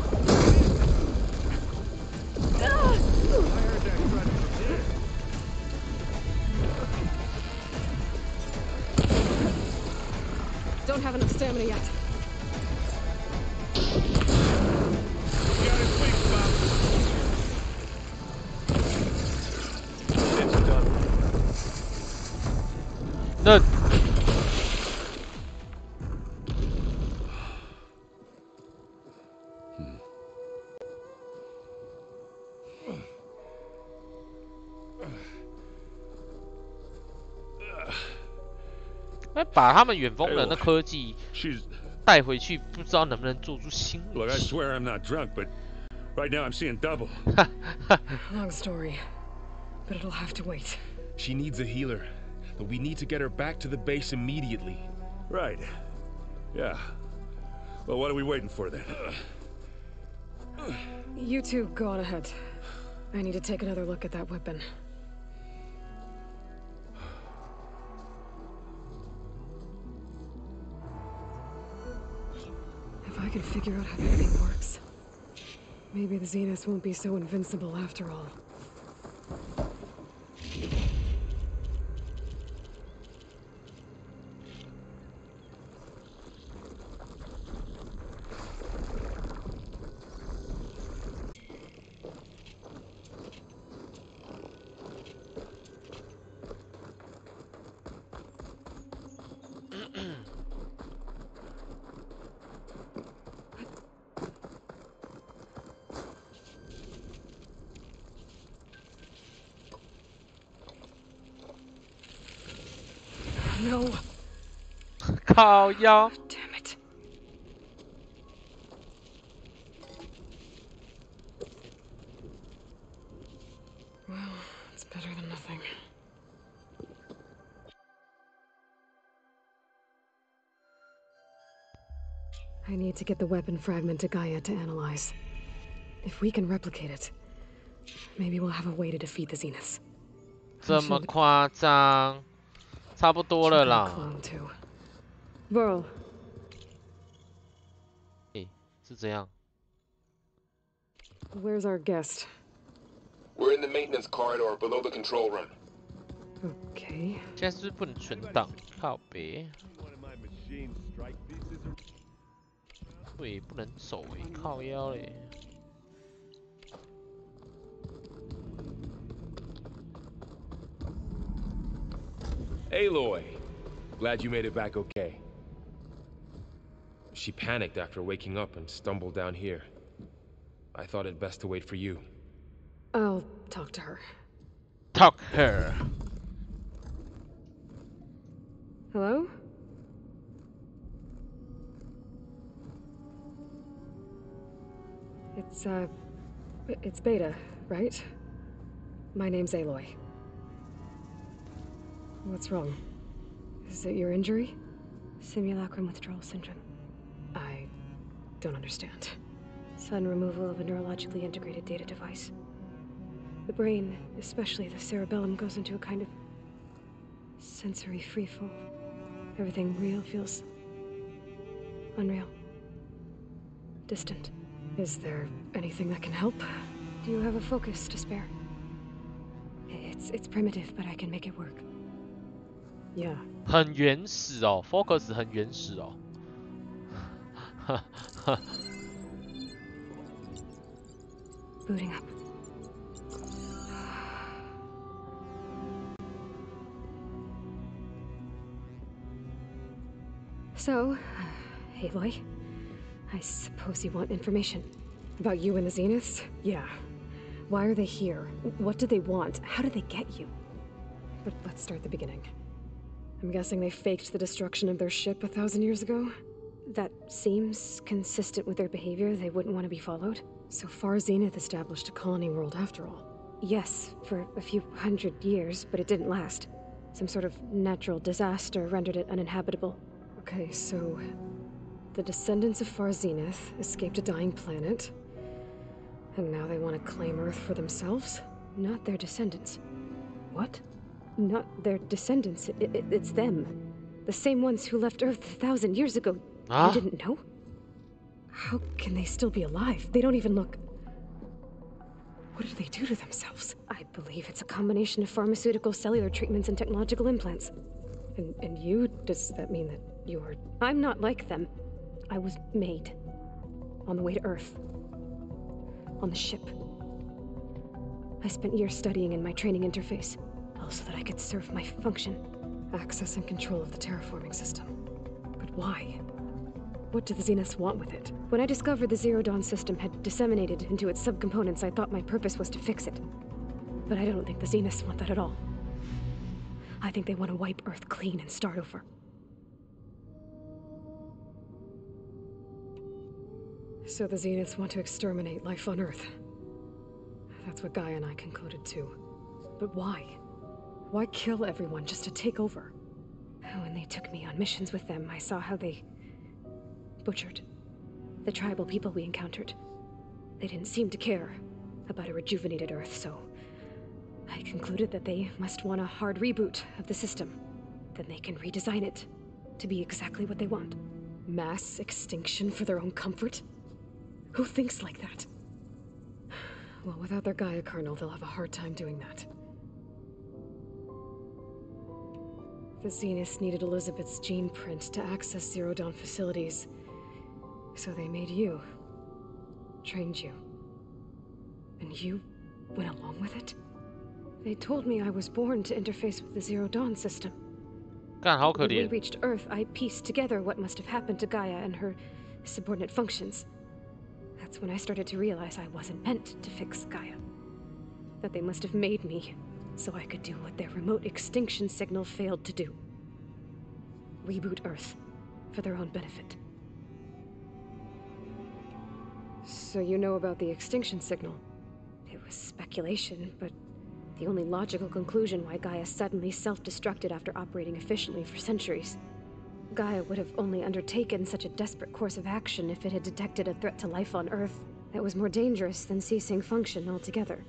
I heard that crunch from here. Don't have enough stamina yet. You got it weak, Bob. 这。把他们远峰人的科技带回去，不知道能不能做出新武器。 Look, I swear I'm not drunk, but right now I'm seeing double. Long story, but it'll have to wait. She needs a healer, but we need to get her back to the base immediately. Right. Yeah. Well, what are we waiting for then? You two go on ahead. I need to take another look at that weapon. If I can figure out how that thing works, maybe the Zeniths won't be so invincible after all. No. 靠腰。Damn it. Well, it's better than nothing. I need to get the weapon fragment to Gaia to analyze. If we can replicate it, maybe we'll have a way to defeat the Zeniths. 这么夸张？ 差不多了啦。Burl， 是这样。Where's our guest? We're in the maintenance corridor below the control room. Okay. 现在是不是不能存档？靠北。对，不能走诶，靠腰嘞。 Aloy, glad you made it back okay. She panicked after waking up and stumbled down here. I thought it best to wait for you. I'll talk to her. Talk her. Hello? It's Beta, right? My name's Aloy. What's wrong? Is it your injury? Simulacrum withdrawal syndrome. I don't understand. Sudden removal of a neurologically integrated data device. The brain, especially the cerebellum, goes into a kind of sensory freefall. Everything real feels unreal. Distant. Is there anything that can help? Do you have a focus to spare? It's primitive, but I can make it work. Yeah. 很原始哦 ，Focus 很原始哦。Booting up. So, Aloy, I suppose you want information about you and the Zeniths? Yeah. Why are they here? What do they want? How did they get you? But let's start at the beginning. I'm guessing they faked the destruction of their ship 1,000 years ago? That seems consistent with their behavior. They wouldn't want to be followed. So far, Zenith established a colony world after all. Yes, for a few hundred years, but it didn't last. Some sort of natural disaster rendered it uninhabitable. Okay, so the descendants of Far Zenith escaped a dying planet, and now they want to claim Earth for themselves? Not their descendants. What? Not their descendants. It's them. The same ones who left Earth 1,000 years ago. You didn't know? How can they still be alive? They don't even look... What did they do to themselves? I believe it's a combination of pharmaceutical, cellular treatments, and technological implants. And you? Does that mean that you're... I'm not like them. I was made. On the way to Earth. On the ship. I spent years studying in my training interface, all so that I could serve my function. Access and control of the terraforming system. But why? What do the Zeniths want with it? When I discovered the Zero Dawn system had disseminated into its subcomponents, I thought my purpose was to fix it. But I don't think the Zeniths want that at all. I think they want to wipe Earth clean and start over. So the Zeniths want to exterminate life on Earth. That's what Gaia and I concluded too. But why? Why kill everyone just to take over? When they took me on missions with them, I saw how they butchered the tribal people we encountered. They didn't seem to care about a rejuvenated Earth, so I concluded that they must want a hard reboot of the system. Then they can redesign it to be exactly what they want. Mass extinction for their own comfort? Who thinks like that? Well, without their Gaia kernel, they'll have a hard time doing that. The Zeniths needed Elizabeth's gene print to access Zero Dawn facilities. So they made you. Trained you. And you went along with it? They told me I was born to interface with the Zero Dawn system. When we reached Earth, I pieced together what must have happened to Gaia and her subordinate functions. That's when I started to realize I wasn't meant to fix Gaia. That they must have made me so I could do what their remote extinction signal failed to do. Reboot Earth for their own benefit. So you know about the extinction signal? It was speculation, but the only logical conclusion why Gaia suddenly self-destructed after operating efficiently for centuries. Gaia would have only undertaken such a desperate course of action if it had detected a threat to life on Earth that was more dangerous than ceasing function altogether.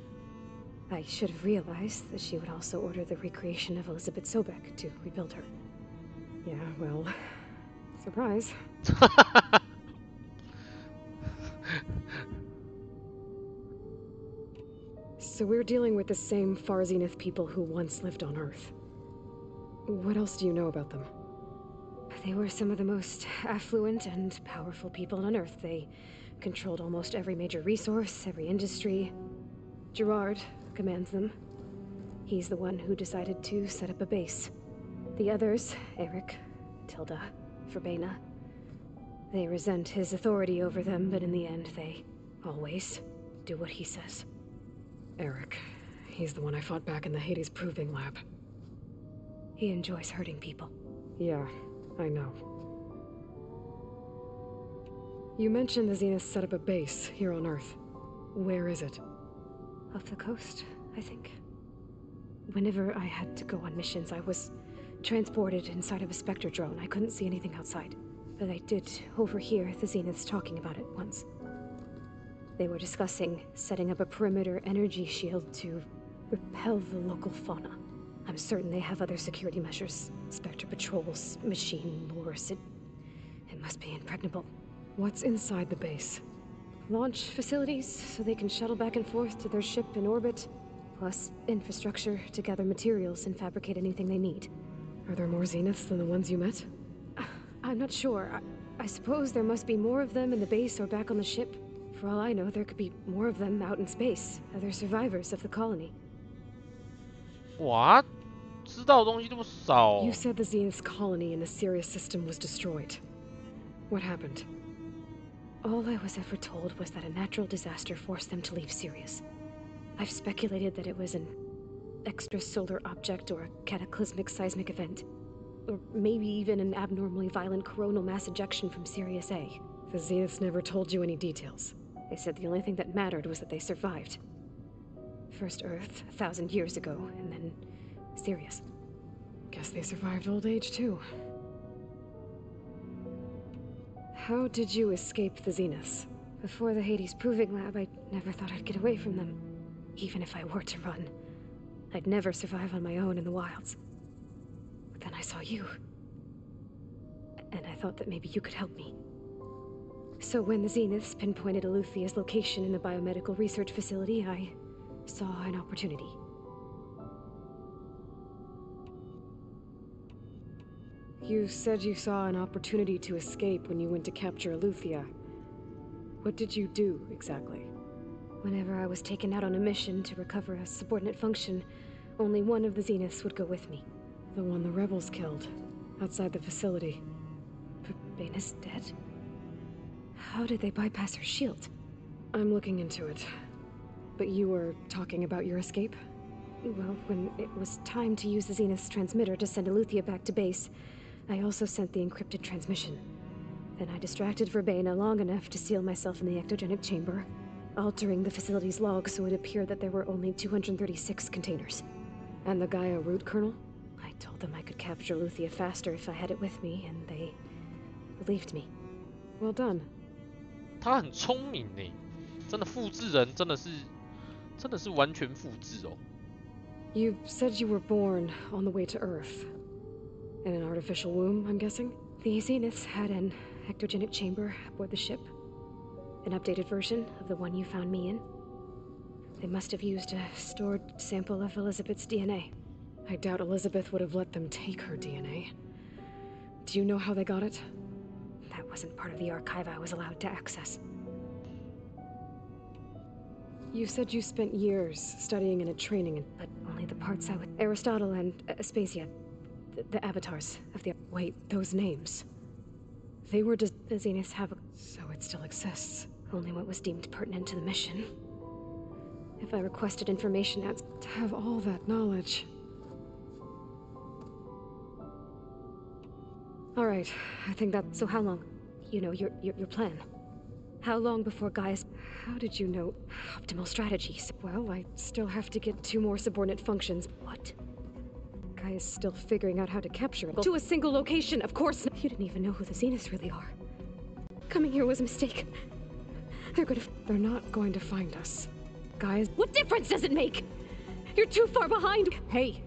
I should have realized that she would also order the recreation of Elizabeth Sobek to rebuild her. Yeah, well, surprise. So we're dealing with the same Far Zenith people who once lived on Earth. What else do you know about them? They were some of the most affluent and powerful people on Earth. They controlled almost every major resource, every industry. Gerard commands them. He's the one who decided to set up a base. The others, Eric, Tilda, Verbena, they resent his authority over them, but in the end, they always do what he says. Eric. He's the one I fought back in the Hades Proving Lab. He enjoys hurting people. Yeah, I know. You mentioned the Zeniths set up a base here on Earth. Where is it? Off the coast, I think. Whenever I had to go on missions, I was transported inside of a Spectre drone. I couldn't see anything outside. But I did overhear the Zeniths talking about it once. They were discussing setting up a perimeter energy shield to repel the local fauna. I'm certain they have other security measures. Spectre patrols, machine lures. It must be impregnable. What's inside the base? Launch facilities, so they can shuttle back and forth to their ship in orbit. Plus infrastructure to gather materials and fabricate anything they need. Are there more Zeniths than the ones you met? I'm not sure. I suppose there must be more of them in the base or back on the ship. For all I know, there could be more of them out in space, other survivors of the colony. What? 知道的东西这么少。 You said the Zenith's colony in the Sirius system was destroyed. What happened? All I was ever told was that a natural disaster forced them to leave Sirius. I've speculated that it was an extrasolar object or a cataclysmic seismic event. Or maybe even an abnormally violent coronal mass ejection from Sirius A. The Zeniths never told you any details. They said the only thing that mattered was that they survived. First Earth, 1,000 years ago, and then Sirius. Guess they survived old age, too. How did you escape the Zeniths? Before the Hades Proving Lab, I never thought I'd get away from them. Even if I were to run, I'd never survive on my own in the wilds. But then I saw you. And I thought that maybe you could help me. So when the Zeniths pinpointed Eluthia's location in the biomedical research facility, I saw an opportunity. You said you saw an opportunity to escape when you went to capture Eluthia. What did you do, exactly? Whenever I was taken out on a mission to recover a subordinate function, only one of the Zeniths would go with me. The one the rebels killed, outside the facility. But Bane is dead? How did they bypass her shield? I'm looking into it. But you were talking about your escape? Well, when it was time to use the Zenith's transmitter to send Eleuthia back to base, I also sent the encrypted transmission. Then I distracted Verbena long enough to seal myself in the ectogenic chamber, altering the facility's log so it appeared that there were only 236 containers. And the Gaia root kernel? I told them I could capture Eleuthia faster if I had it with me, and they believed me. Well done. 他很聪明呢，真的复制人真的是完全复制哦。You said you were born on the way to Earth. In an artificial womb, I'm guessing? The Zeniths had an ectogenic chamber aboard the ship. An updated version of the one you found me in. They must have used a stored sample of Elizabeth's DNA. I doubt Elizabeth would have let them take her DNA. Do you know how they got it? That wasn't part of the archive I was allowed to access. You said you spent years studying and training, but only the parts I would... Aristotle and Aspasia, the avatars of the... Wait, those names. They were the Zeniths have... So it still exists. Only what was deemed pertinent to the mission. If I requested information out... To have all that knowledge... Alright, I think that... So how long? You know, your plan. How long before Gaia's... How did you know optimal strategies? Well, I still have to get 2 more subordinate functions. What? Gaia's still figuring out how to capture it. To a single location, of course! You didn't even know who the Zeniths really are. Coming here was a mistake. They're not going to find us. Gaia's... What difference does it make? You're too far behind! Hey!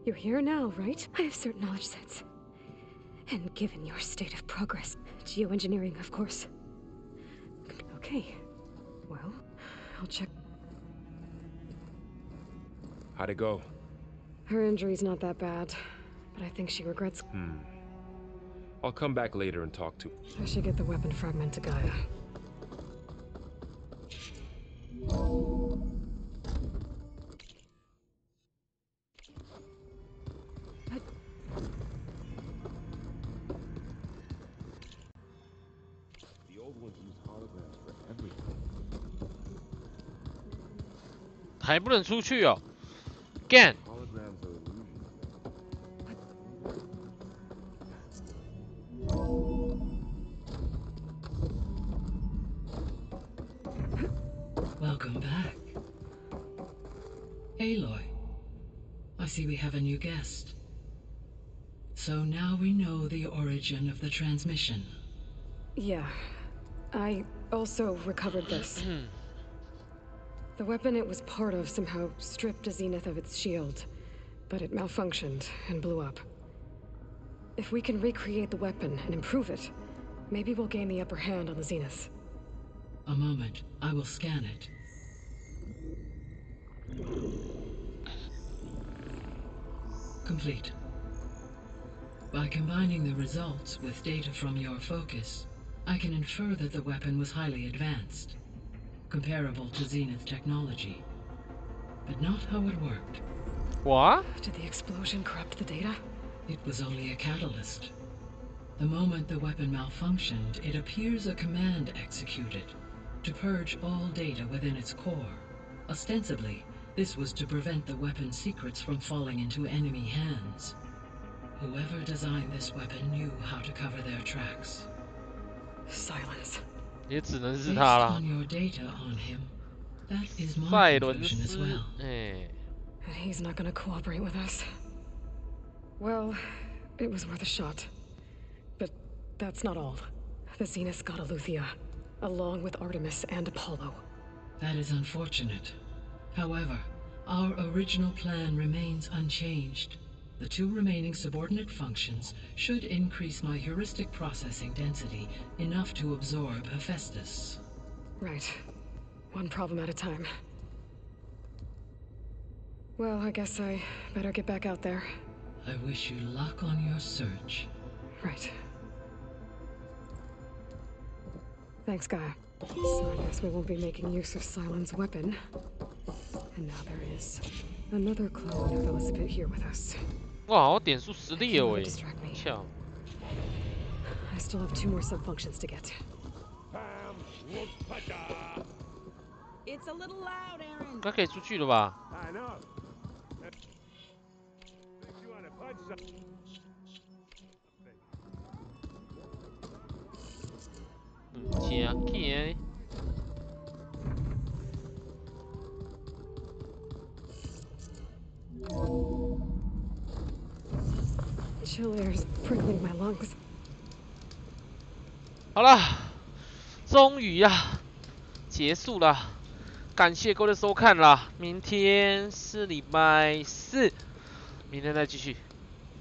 You're here now, right? I have certain knowledge sets. And given your state of progress, geoengineering, of course. Okay. Well, I'll check. How'd it go? Her injury's not that bad, but I think she regrets... I'll come back later and talk to... I should get the weapon fragment to Gaia. The old ones use holograms for everything. 还不能出去哦，干！ Holograms are illusions. Welcome back. Aloy, I see we have a new guest. So now we know the origin of the transmission. Yeah. I also recovered this. The weapon it was part of somehow stripped a Zenith of its shield, but it malfunctioned and blew up. If we can recreate the weapon and improve it, maybe we'll gain the upper hand on the Zeniths. A moment, I will scan it. Complete. By combining the results with data from your focus, I can infer that the weapon was highly advanced, comparable to Zenith technology, but not how it worked. What? Did the explosion corrupt the data? It was only a catalyst. The moment the weapon malfunctioned, it appears a command executed to purge all data within its core. Ostensibly, this was to prevent the weapon's secrets from falling into enemy hands. Whoever designed this weapon knew how to cover their tracks. Silence. 也只能是 Based 他啦。 on your data on him, that is 赛 my 伦 conclusion as 斯， well. 哎， And he's not gonna cooperate with us. Well, it was worth a shot. But that's not all. The Zeniths got Eleuthia, along with Artemis and Apollo. That is unfortunate. However, our original plan remains unchanged. The 2 remaining subordinate functions should increase my heuristic processing density enough to absorb Hephaestus. Right. One problem at a time. Well, I guess I better get back out there. I wish you luck on your search. Right. Thanks, Gaia. So I guess we won't be making use of Silent's weapon. And now there is another clone of Elizabeth here with us. 哇，我点数16哎，巧。 I still have 2 more sub-functions to get. It's a little loud, Aaron. 该可以出去了吧？ I know. 真气。 Chill air is prickling my lungs. 好了，终于呀，结束了。感谢各位的收看啦，明天是礼拜4，明天再继续。